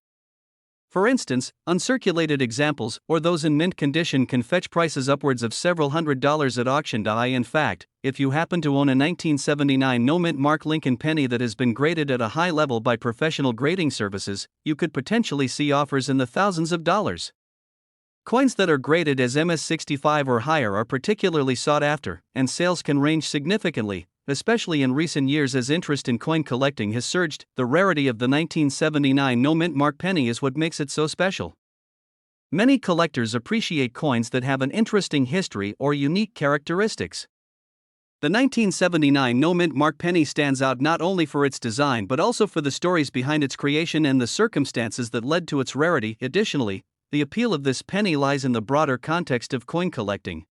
For instance, uncirculated examples or those in mint condition can fetch prices upwards of several $100s at auction. In fact, if you happen to own a 1979 no-mint Mark Lincoln penny that has been graded at a high level by professional grading services, you could potentially see offers in the thousands of dollars. Coins that are graded as MS-65 or higher are particularly sought after, and sales can range significantly, especially in recent years as interest in coin collecting has surged. The rarity of the 1979 no-mint Mark penny is what makes it so special. Many collectors appreciate coins that have an interesting history or unique characteristics. The 1979 no-mint Mark penny stands out not only for its design but also for the stories behind its creation and the circumstances that led to its rarity. Additionally, the appeal of this penny lies in the broader context of coin collecting.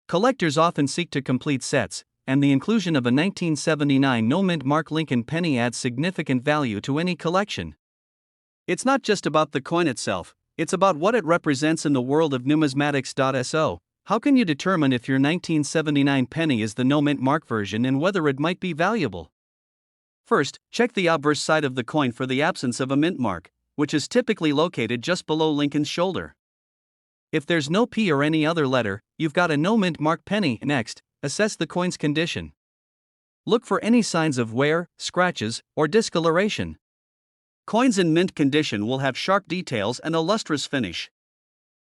Collectors often seek to complete sets, and the inclusion of a 1979 no-mint Mark Lincoln penny adds significant value to any collection. It's not just about the coin itself, it's about what it represents in the world of numismatics. So, how can you determine if your 1979 penny is the no-mint mark version and whether it might be valuable? First, check the obverse side of the coin for the absence of a mint mark, which is typically located just below Lincoln's shoulder. If there's no P or any other letter, you've got a no-mint mark penny. Next, assess the coin's condition. Look for any signs of wear, scratches, or discoloration. Coins in mint condition will have sharp details and a lustrous finish.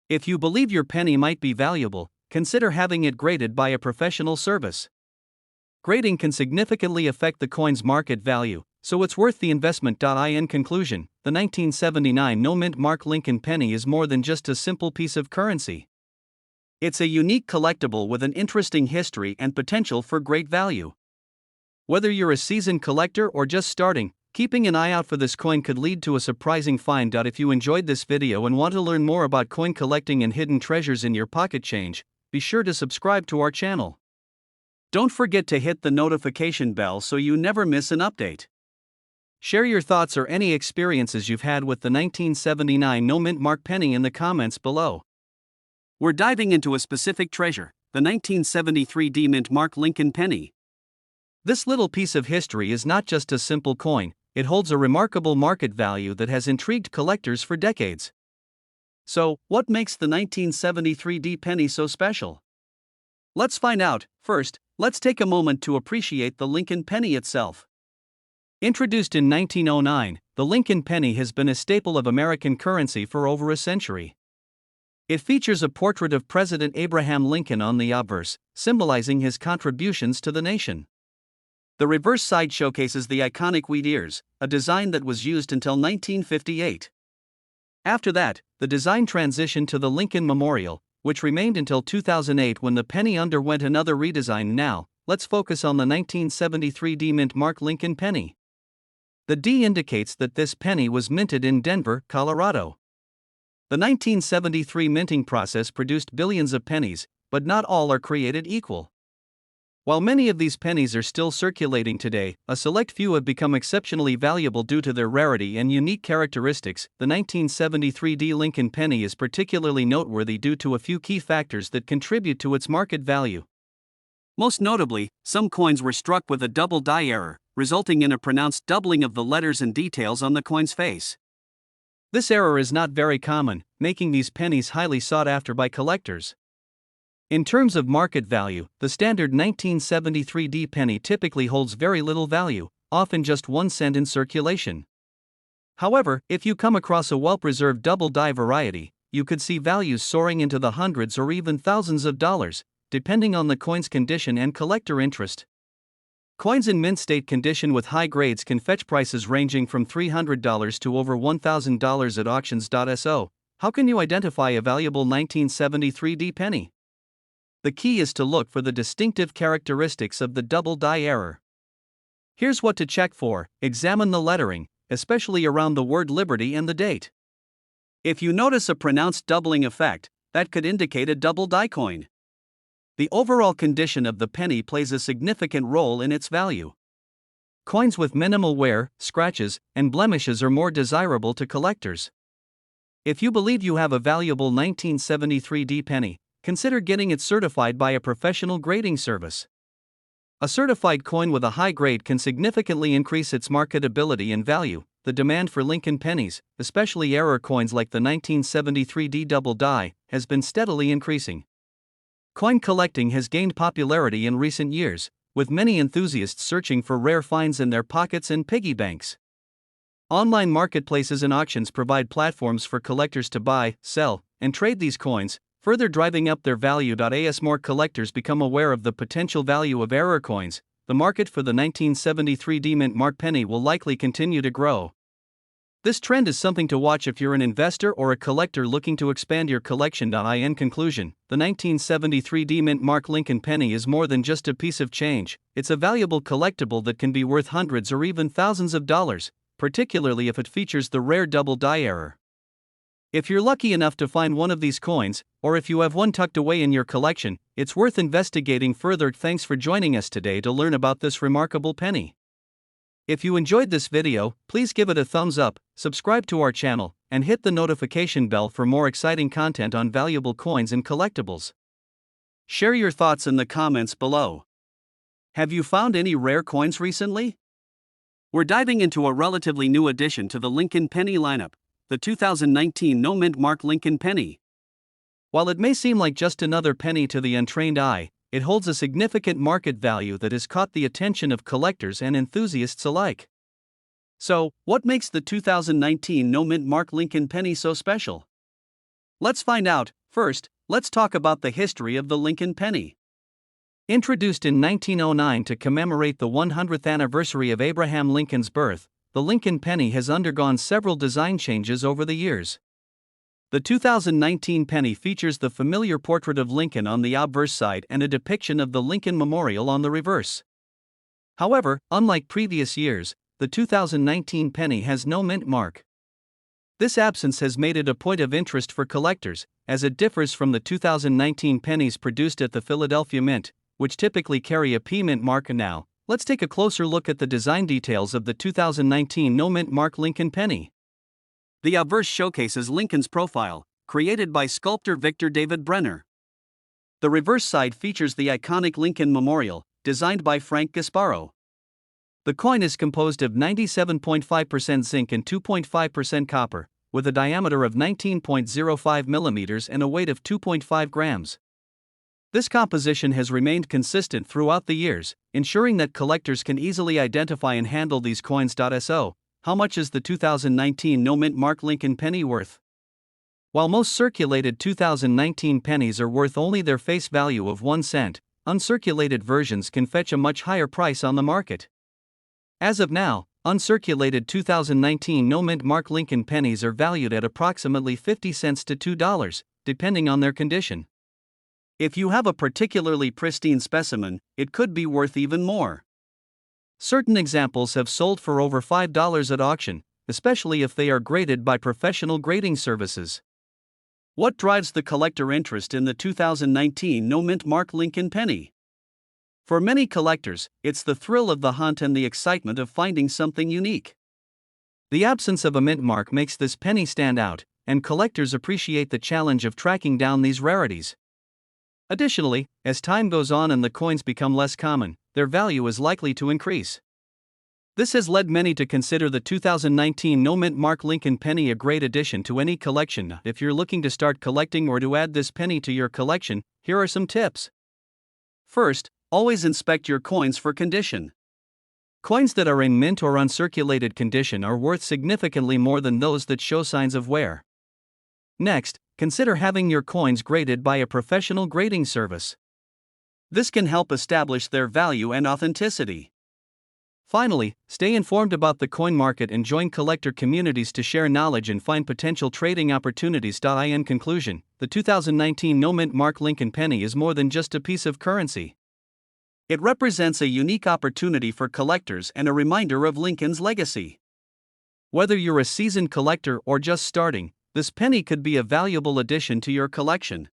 If you believe your penny might be valuable, consider having it graded by a professional service. Grading can significantly affect the coin's market value, so it's worth the investment. In conclusion, the 1979 no-mint Mark Lincoln penny is more than just a simple piece of currency. It's a unique collectible with an interesting history and potential for great value. Whether you're a seasoned collector or just starting, keeping an eye out for this coin could lead to a surprising find. If you enjoyed this video and want to learn more about coin collecting and hidden treasures in your pocket change, be sure to subscribe to our channel. Don't forget to hit the notification bell so you never miss an update. Share your thoughts or any experiences you've had with the 1979 no mint mark penny in the comments below. We're diving into a specific treasure, the 1973 D-Mint Mark Lincoln penny. This little piece of history is not just a simple coin, it holds a remarkable market value that has intrigued collectors for decades. So, what makes the 1973 D penny so special? Let's find out. First, let's take a moment to appreciate the Lincoln penny itself. Introduced in 1909, the Lincoln penny has been a staple of American currency for over a century. It features a portrait of President Abraham Lincoln on the obverse, symbolizing his contributions to the nation. The reverse side showcases the iconic wheat ears, a design that was used until 1958. After that, the design transitioned to the Lincoln Memorial, which remained until 2008 when the penny underwent another redesign. Now, let's focus on the 1973 D-Mint Mark Lincoln penny. The D indicates that this penny was minted in Denver, Colorado. The 1973 minting process produced billions of pennies, but not all are created equal. While many of these pennies are still circulating today, a select few have become exceptionally valuable due to their rarity and unique characteristics. The 1973 D Lincoln penny is particularly noteworthy due to a few key factors that contribute to its market value. Most notably, some coins were struck with a double die error, resulting in a pronounced doubling of the letters and details on the coin's face. This error is not very common, making these pennies highly sought after by collectors. In terms of market value, the standard 1973 D penny typically holds very little value, often just 1 cent in circulation. However, if you come across a well-preserved double die variety, you could see values soaring into the hundreds or even thousands of dollars, depending on the coin's condition and collector interest. Coins in mint state condition with high grades can fetch prices ranging from $300 to over $1,000 at auctions.so. How can you identify a valuable 1973 D penny? The key is to look for the distinctive characteristics of the double die error. Here's what to check for. Examine the lettering, especially around the word Liberty and the date. If you notice a pronounced doubling effect, that could indicate a double die coin. The overall condition of the penny plays a significant role in its value. Coins with minimal wear, scratches, and blemishes are more desirable to collectors. If you believe you have a valuable 1973 D penny, consider getting it certified by a professional grading service. A certified coin with a high grade can significantly increase its marketability and value. The demand for Lincoln pennies, especially error coins like the 1973 D double die, has been steadily increasing. Coin collecting has gained popularity in recent years, with many enthusiasts searching for rare finds in their pockets and piggy banks. Online marketplaces and auctions provide platforms for collectors to buy, sell, and trade these coins, further driving up their value. As more collectors become aware of the potential value of error coins, the market for the 1973 D-Mint Mark penny will likely continue to grow. This trend is something to watch if you're an investor or a collector looking to expand your collection. In conclusion, the 1973 D-Mint Mark Lincoln penny is more than just a piece of change. It's a valuable collectible that can be worth hundreds or even thousands of dollars, particularly if it features the rare double die error. If you're lucky enough to find one of these coins, or if you have one tucked away in your collection, it's worth investigating further. Thanks for joining us today to learn about this remarkable penny. If you enjoyed this video, please give it a thumbs up, subscribe to our channel, and hit the notification bell for more exciting content on valuable coins and collectibles. Share your thoughts in the comments below. Have you found any rare coins recently? We're diving into a relatively new addition to the Lincoln penny lineup, the 2019 no mint mark Lincoln penny. While it may seem like just another penny to the untrained eye, it holds a significant market value that has caught the attention of collectors and enthusiasts alike. So, what makes the 2019 no mint mark Lincoln penny so special? Let's find out. First, let's talk about the history of the Lincoln penny. Introduced in 1909 to commemorate the 100th anniversary of Abraham Lincoln's birth, the Lincoln penny has undergone several design changes over the years. The 2019 penny features the familiar portrait of Lincoln on the obverse side and a depiction of the Lincoln Memorial on the reverse. However, unlike previous years, the 2019 penny has no mint mark. This absence has made it a point of interest for collectors, as it differs from the 2019 pennies produced at the Philadelphia Mint, which typically carry a P mint mark. Now, let's take a closer look at the design details of the 2019 no mint mark Lincoln penny. The obverse showcases Lincoln's profile, created by sculptor Victor David Brenner. The reverse side features the iconic Lincoln Memorial, designed by Frank Gasparo. The coin is composed of 97.5% zinc and 2.5% copper, with a diameter of 19.05 millimeters and a weight of 2.5 grams. This composition has remained consistent throughout the years, ensuring that collectors can easily identify and handle these coins. So, how much is the 2019 no mint mark Lincoln penny worth? While most circulated 2019 pennies are worth only their face value of 1 cent, uncirculated versions can fetch a much higher price on the market. As of now, uncirculated 2019 no mint mark Lincoln pennies are valued at approximately 50 cents to $2, depending on their condition. If you have a particularly pristine specimen, it could be worth even more. Certain examples have sold for over $5 at auction, especially if they are graded by professional grading services. What drives the collector interest in the 2019 no mint mark Lincoln penny? For many collectors, it's the thrill of the hunt and the excitement of finding something unique. The absence of a mint mark makes this penny stand out, and collectors appreciate the challenge of tracking down these rarities. Additionally, as time goes on and the coins become less common, their value is likely to increase. This has led many to consider the 2019 no mint mark Lincoln penny a great addition to any collection. If you're looking to start collecting or to add this penny to your collection, here are some tips. First, always inspect your coins for condition. Coins that are in mint or uncirculated condition are worth significantly more than those that show signs of wear. Next, consider having your coins graded by a professional grading service. This can help establish their value and authenticity. Finally, stay informed about the coin market and join collector communities to share knowledge and find potential trading opportunities. In conclusion, the 2019 no mint mark Lincoln penny is more than just a piece of currency. It represents a unique opportunity for collectors and a reminder of Lincoln's legacy. Whether you're a seasoned collector or just starting, this penny could be a valuable addition to your collection.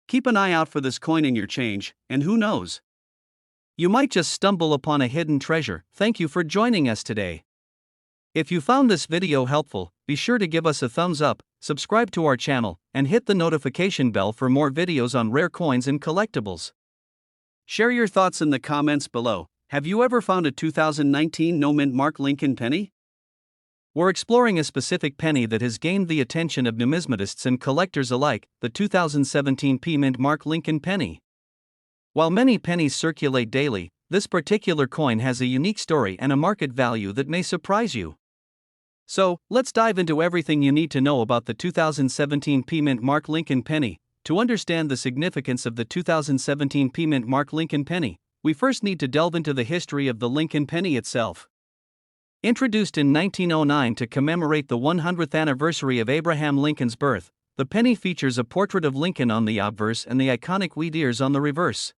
Keep an eye out for this coin in your change, and who knows? You might just stumble upon a hidden treasure. Thank you for joining us today. If you found this video helpful, be sure to give us a thumbs up, subscribe to our channel, and hit the notification bell for more videos on rare coins and collectibles. Share your thoughts in the comments below. Have you ever found a 2019 no mint mark Lincoln penny? We're exploring a specific penny that has gained the attention of numismatists and collectors alike, the 2017 P mint mark Lincoln penny. While many pennies circulate daily, this particular coin has a unique story and a market value that may surprise you. So, let's dive into everything you need to know about the 2017 P mint mark Lincoln penny. To understand the significance of the 2017 P mint mark Lincoln penny, we first need to delve into the history of the Lincoln penny itself. Introduced in 1909 to commemorate the 100th anniversary of Abraham Lincoln's birth, the penny features a portrait of Lincoln on the obverse and the iconic wheat ears on the reverse.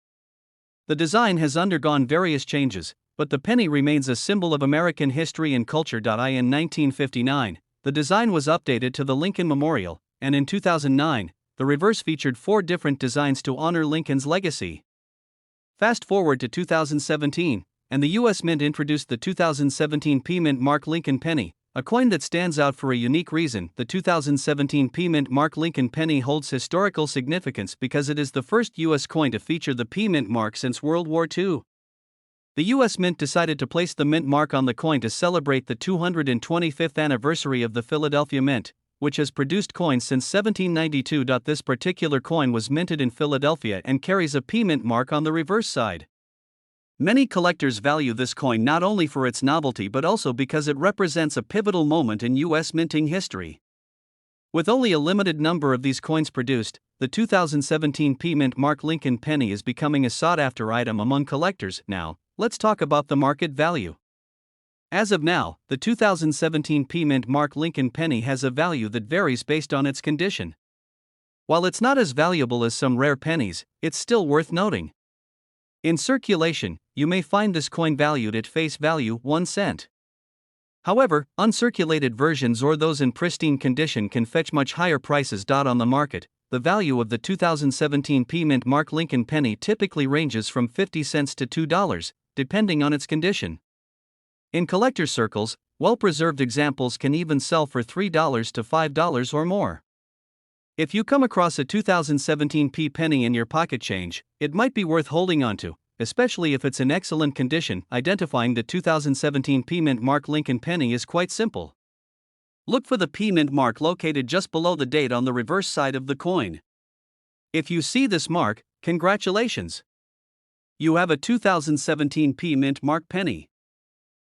The design has undergone various changes, but the penny remains a symbol of American history and culture. In 1959, the design was updated to the Lincoln Memorial, and in 2009, the reverse featured 4 different designs to honor Lincoln's legacy. Fast forward to 2017, and the U.S. Mint introduced the 2017 P mint mark Lincoln penny, a coin that stands out for a unique reason. The 2017 P mint mark Lincoln penny holds historical significance because it is the first U.S. coin to feature the P mint mark since World War II. The U.S. Mint decided to place the mint mark on the coin to celebrate the 225th anniversary of the Philadelphia Mint, which has produced coins since 1792. This particular coin was minted in Philadelphia and carries a P mint mark on the reverse side. Many collectors value this coin not only for its novelty but also because it represents a pivotal moment in U.S. minting history. With only a limited number of these coins produced, the 2017 P mint mark Lincoln penny is becoming a sought-after item among collectors. Now, let's talk about the market value. As of now, the 2017 P mint mark Lincoln penny has a value that varies based on its condition. While it's not as valuable as some rare pennies, it's still worth noting. In circulation, you may find this coin valued at face value 1 cent. However, uncirculated versions or those in pristine condition can fetch much higher prices. On the market, the value of the 2017 P Mint Mark Lincoln penny typically ranges from 50 cents to $2, depending on its condition. In collector circles, well-preserved examples can even sell for $3 to $5 or more. If you come across a 2017 P penny in your pocket change, it might be worth holding onto, especially if it's in excellent condition. Identifying the 2017 P Mint Mark Lincoln penny is quite simple. Look for the P Mint mark located just below the date on the reverse side of the coin. If you see this mark, congratulations! You have a 2017 P Mint Mark penny.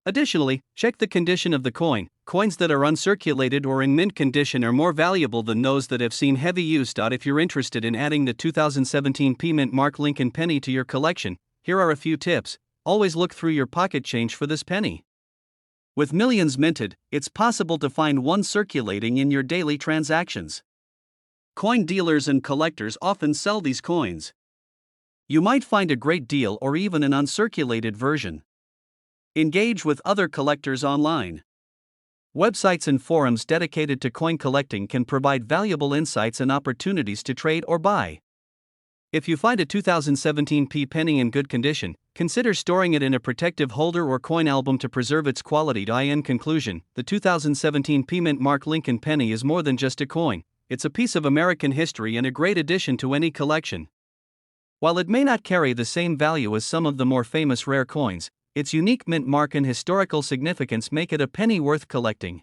Additionally, check the condition of the coin. Coins that are uncirculated or in mint condition are more valuable than those that have seen heavy use. If you're interested in adding the 2017 P Mint Mark Lincoln penny to your collection, here are a few tips. Always look through your pocket change for this penny. With millions minted, it's possible to find one circulating in your daily transactions. Coin dealers and collectors often sell these coins. You might find a great deal or even an uncirculated version. Engage with other collectors online. Websites and forums dedicated to coin collecting can provide valuable insights and opportunities to trade or buy. If you find a 2017 P penny in good condition, consider storing it in a protective holder or coin album to preserve its quality. In conclusion, the 2017 P Mint Mark Lincoln penny is more than just a coin. It's a piece of American history and a great addition to any collection. While it may not carry the same value as some of the more famous rare coins, its unique mint mark and historical significance make it a penny worth collecting.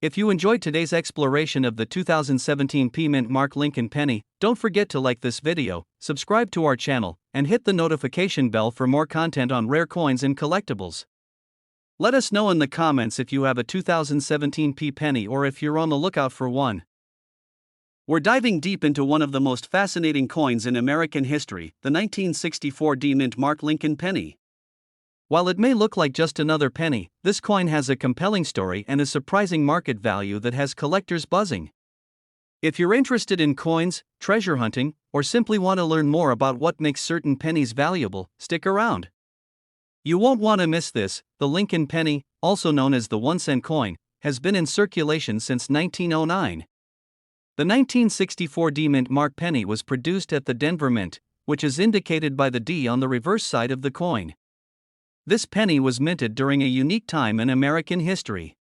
If you enjoyed today's exploration of the 2017 P Mint Mark Lincoln penny, don't forget to like this video, subscribe to our channel, and hit the notification bell for more content on rare coins and collectibles. Let us know in the comments if you have a 2017 P penny or if you're on the lookout for one. We're diving deep into one of the most fascinating coins in American history, the 1964 D Mint Mark Lincoln penny. While it may look like just another penny, this coin has a compelling story and a surprising market value that has collectors buzzing. If you're interested in coins, treasure hunting, or simply want to learn more about what makes certain pennies valuable, stick around. You won't want to miss this. The Lincoln penny, also known as the 1-cent coin, has been in circulation since 1909. The 1964 D Mint Mark penny was produced at the Denver Mint, which is indicated by the D on the reverse side of the coin. This penny was minted during a unique time in American history.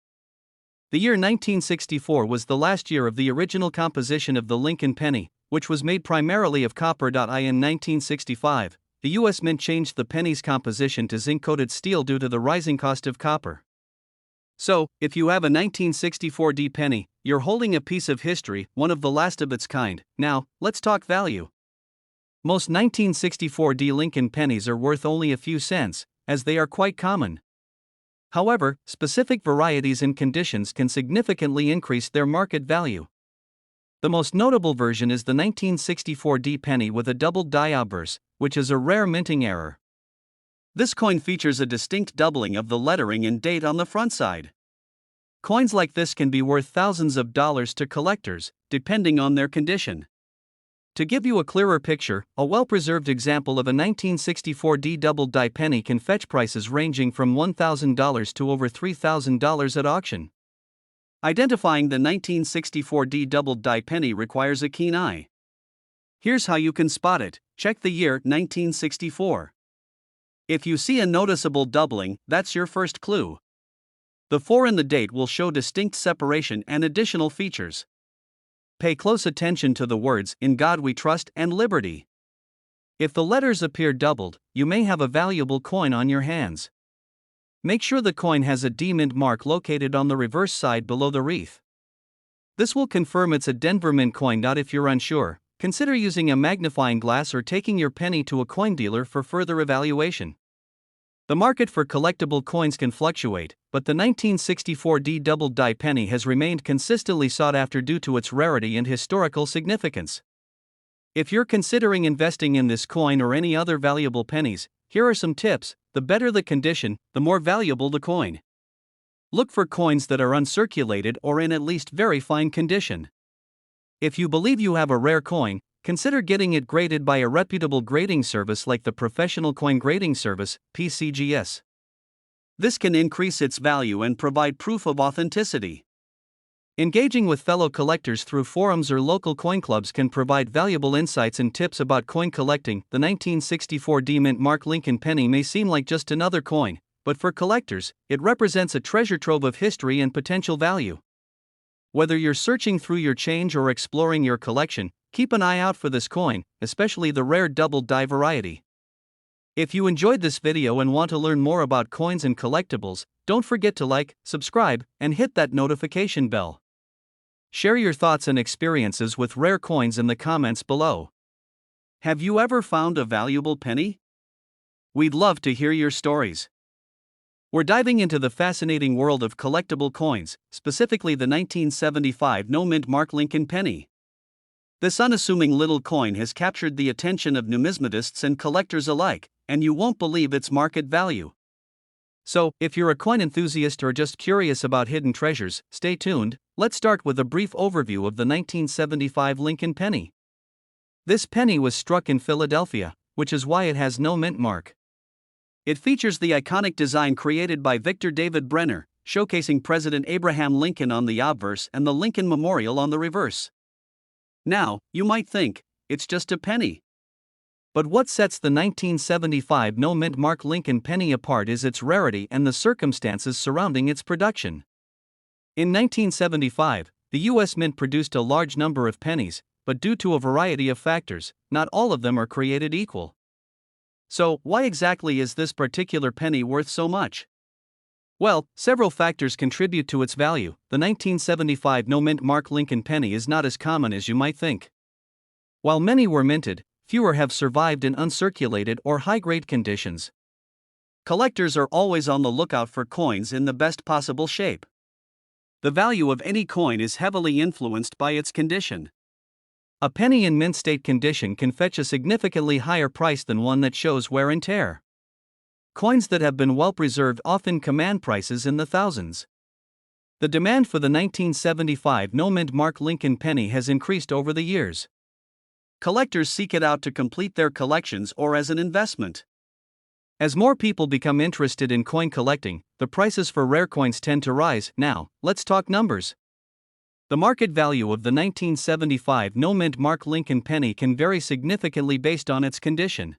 The year 1964 was the last year of the original composition of the Lincoln penny, which was made primarily of copper. In 1965, the U.S. Mint changed the penny's composition to zinc-coated steel due to the rising cost of copper. So, if you have a 1964 D penny, you're holding a piece of history, one of the last of its kind. Now, let's talk value. Most 1964 D Lincoln pennies are worth only a few cents, as they are quite common. However, specific varieties and conditions can significantly increase their market value. The most notable version is the 1964 D penny with a doubled die obverse, which is a rare minting error. This coin features a distinct doubling of the lettering and date on the front side. Coins like this can be worth thousands of dollars to collectors, depending on their condition. To give you a clearer picture, a well-preserved example of a 1964 D doubled die penny can fetch prices ranging from $1,000 to over $3,000 at auction. Identifying the 1964 D doubled die penny requires a keen eye. Here's how you can spot it. Check the year 1964. If you see a noticeable doubling, that's your first clue. The 4 in the date will show distinct separation and additional features. Pay close attention to the words "In God We Trust" and "Liberty." If the letters appear doubled, you may have a valuable coin on your hands. Make sure the coin has a D Mint mark located on the reverse side below the wreath. This will confirm it's a Denver Mint coin. If you're unsure, consider using a magnifying glass or taking your penny to a coin dealer for further evaluation. The market for collectible coins can fluctuate, but the 1964 D doubled die penny has remained consistently sought after due to its rarity and historical significance. If you're considering investing in this coin or any other valuable pennies, here are some tips. The better the condition, the more valuable the coin. Look for coins that are uncirculated or in at least very fine condition. If you believe you have a rare coin, consider getting it graded by a reputable grading service like the Professional Coin Grading Service, PCGS. This can increase its value and provide proof of authenticity. Engaging with fellow collectors through forums or local coin clubs can provide valuable insights and tips about coin collecting. The 1964 D-Mint Mark Lincoln penny may seem like just another coin, but for collectors, it represents a treasure trove of history and potential value. Whether you're searching through your change or exploring your collection, keep an eye out for this coin, especially the rare double die variety. If you enjoyed this video and want to learn more about coins and collectibles, don't forget to like, subscribe, and hit that notification bell. Share your thoughts and experiences with rare coins in the comments below. Have you ever found a valuable penny? We'd love to hear your stories. We're diving into the fascinating world of collectible coins, specifically the 1975 no-mint Mark Lincoln penny. This unassuming little coin has captured the attention of numismatists and collectors alike, and you won't believe its market value. So, if you're a coin enthusiast or just curious about hidden treasures, stay tuned. Let's start with a brief overview of the 1975 Lincoln penny. This penny was struck in Philadelphia, which is why it has no mint mark. It features the iconic design created by Victor David Brenner, showcasing President Abraham Lincoln on the obverse and the Lincoln Memorial on the reverse. Now, you might think, it's just a penny. But what sets the 1975 no-mint Mark Lincoln penny apart is its rarity and the circumstances surrounding its production. In 1975, the U.S. Mint produced a large number of pennies, but due to a variety of factors, not all of them are created equal. So, why exactly is this particular penny worth so much? Well, several factors contribute to its value. The 1975 no-mint Mark Lincoln penny is not as common as you might think. While many were minted, fewer have survived in uncirculated or high-grade conditions. Collectors are always on the lookout for coins in the best possible shape. The value of any coin is heavily influenced by its condition. A penny in mint state condition can fetch a significantly higher price than one that shows wear and tear. Coins that have been well preserved often command prices in the thousands. The demand for the 1975 no-mint Mark Lincoln penny has increased over the years. Collectors seek it out to complete their collections or as an investment. As more people become interested in coin collecting, the prices for rare coins tend to rise. Now, let's talk numbers. The market value of the 1975 no-mint Mark Lincoln penny can vary significantly based on its condition.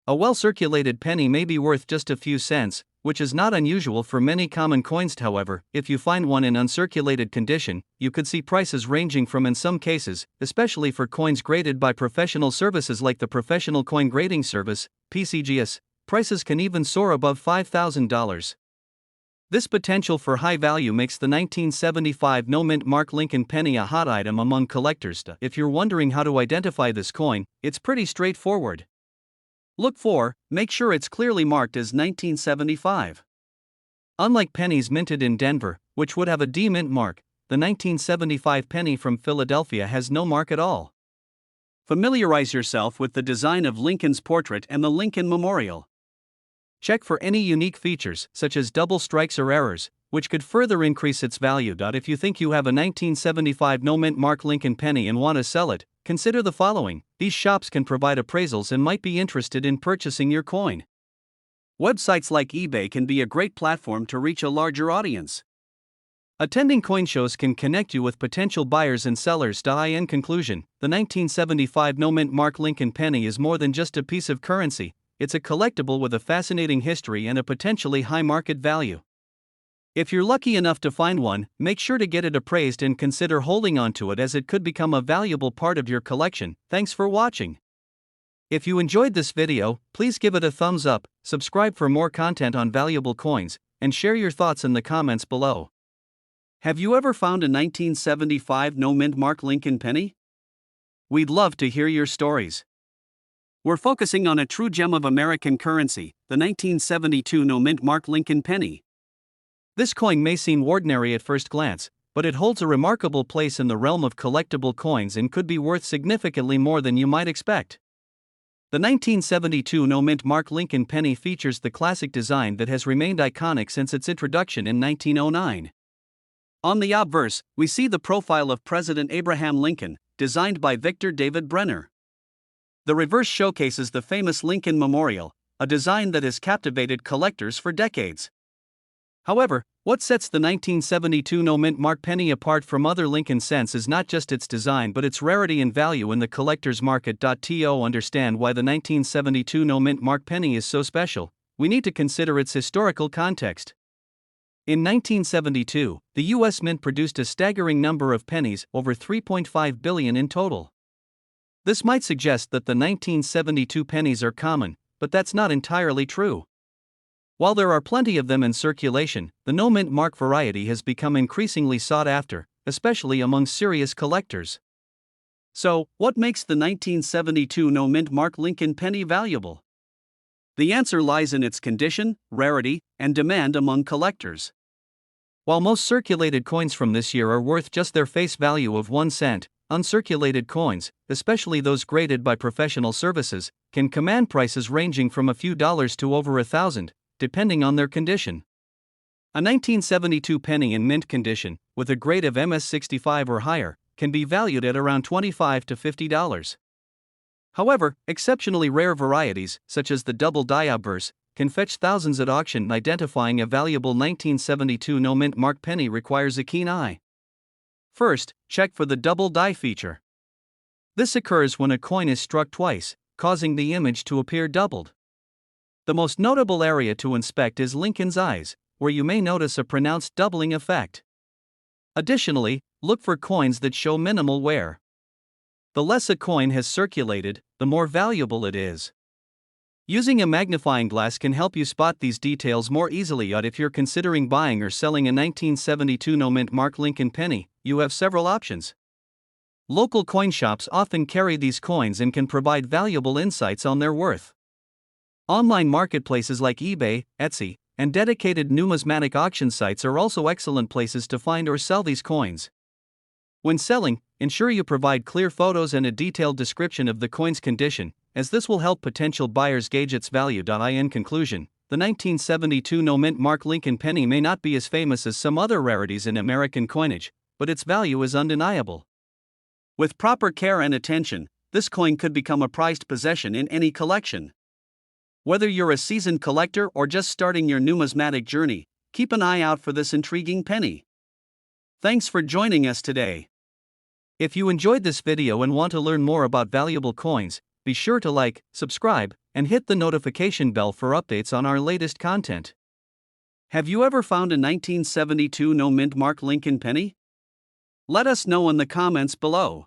A well-circulated penny may be worth just a few cents, which is not unusual for many common coins. However, if you find one in uncirculated condition, you could see prices ranging from, in some cases, especially for coins graded by professional services like the Professional Coin Grading Service, PCGS, prices can even soar above $5,000. This potential for high value makes the 1975 no-mint Mark Lincoln penny a hot item among collectors. If you're wondering how to identify this coin, it's pretty straightforward. Make sure it's clearly marked as 1975. Unlike pennies minted in Denver, which would have a D-mint mark, the 1975 penny from Philadelphia has no mark at all. Familiarize yourself with the design of Lincoln's portrait and the Lincoln Memorial. Check for any unique features, such as double strikes or errors, which could further increase its value. If you think you have a 1975 no-mint Mark Lincoln penny and want to sell it, consider the following. These shops can provide appraisals and might be interested in purchasing your coin. Websites like eBay can be a great platform to reach a larger audience. Attending coin shows can connect you with potential buyers and sellers. In conclusion, the 1975 no-mint Mark Lincoln penny is more than just a piece of currency. It's a collectible with a fascinating history and a potentially high market value. If you're lucky enough to find one, make sure to get it appraised and consider holding onto it, as it could become a valuable part of your collection. Thanks for watching. If you enjoyed this video, please give it a thumbs up, subscribe for more content on valuable coins, and share your thoughts in the comments below. Have you ever found a 1975 no-mint Mark Lincoln penny? We'd love to hear your stories. We're focusing on a true gem of American currency, the 1972 no-mint Mark Lincoln penny. This coin may seem ordinary at first glance, but it holds a remarkable place in the realm of collectible coins and could be worth significantly more than you might expect. The 1972 no-mint Mark Lincoln penny features the classic design that has remained iconic since its introduction in 1909. On the obverse, we see the profile of President Abraham Lincoln, designed by Victor David Brenner. The reverse showcases the famous Lincoln Memorial, a design that has captivated collectors for decades. However, what sets the 1972 no-mint mark penny apart from other Lincoln cents is not just its design but its rarity and value in the collector's market. To understand why the 1972 no-mint mark penny is so special, we need to consider its historical context. In 1972, the U.S. Mint produced a staggering number of pennies, over 3.5 billion in total. This might suggest that the 1972 pennies are common, but that's not entirely true. While there are plenty of them in circulation, the no-mint mark variety has become increasingly sought after, especially among serious collectors. So, what makes the 1972 no-mint mark Lincoln penny valuable? The answer lies in its condition, rarity, and demand among collectors. While most circulated coins from this year are worth just their face value of 1 cent, uncirculated coins, especially those graded by professional services, can command prices ranging from a few dollars to over $1,000, depending on their condition. A 1972 penny in mint condition, with a grade of MS65 or higher, can be valued at around $25 to $50. However, exceptionally rare varieties, such as the double die obverse, can fetch thousands at auction. Identifying a valuable 1972 no-mint mark penny requires a keen eye. First, check for the double die feature. This occurs when a coin is struck twice, causing the image to appear doubled. The most notable area to inspect is Lincoln's eyes, where you may notice a pronounced doubling effect. Additionally, look for coins that show minimal wear. The less a coin has circulated, the more valuable it is. Using a magnifying glass can help you spot these details more easily. If you're considering buying or selling a 1972 no-mint mark Lincoln penny, you have several options. Local coin shops often carry these coins and can provide valuable insights on their worth. Online marketplaces like eBay, Etsy, and dedicated numismatic auction sites are also excellent places to find or sell these coins. When selling, ensure you provide clear photos and a detailed description of the coin's condition, as this will help potential buyers gauge its value. In conclusion, the 1972 no-mint mark Lincoln penny may not be as famous as some other rarities in American coinage, but its value is undeniable. With proper care and attention, this coin could become a prized possession in any collection. Whether you're a seasoned collector or just starting your numismatic journey, keep an eye out for this intriguing penny. Thanks for joining us today. If you enjoyed this video and want to learn more about valuable coins, be sure to like, subscribe, and hit the notification bell for updates on our latest content. Have you ever found a 1972 no-mint mark Lincoln penny? Let us know in the comments below.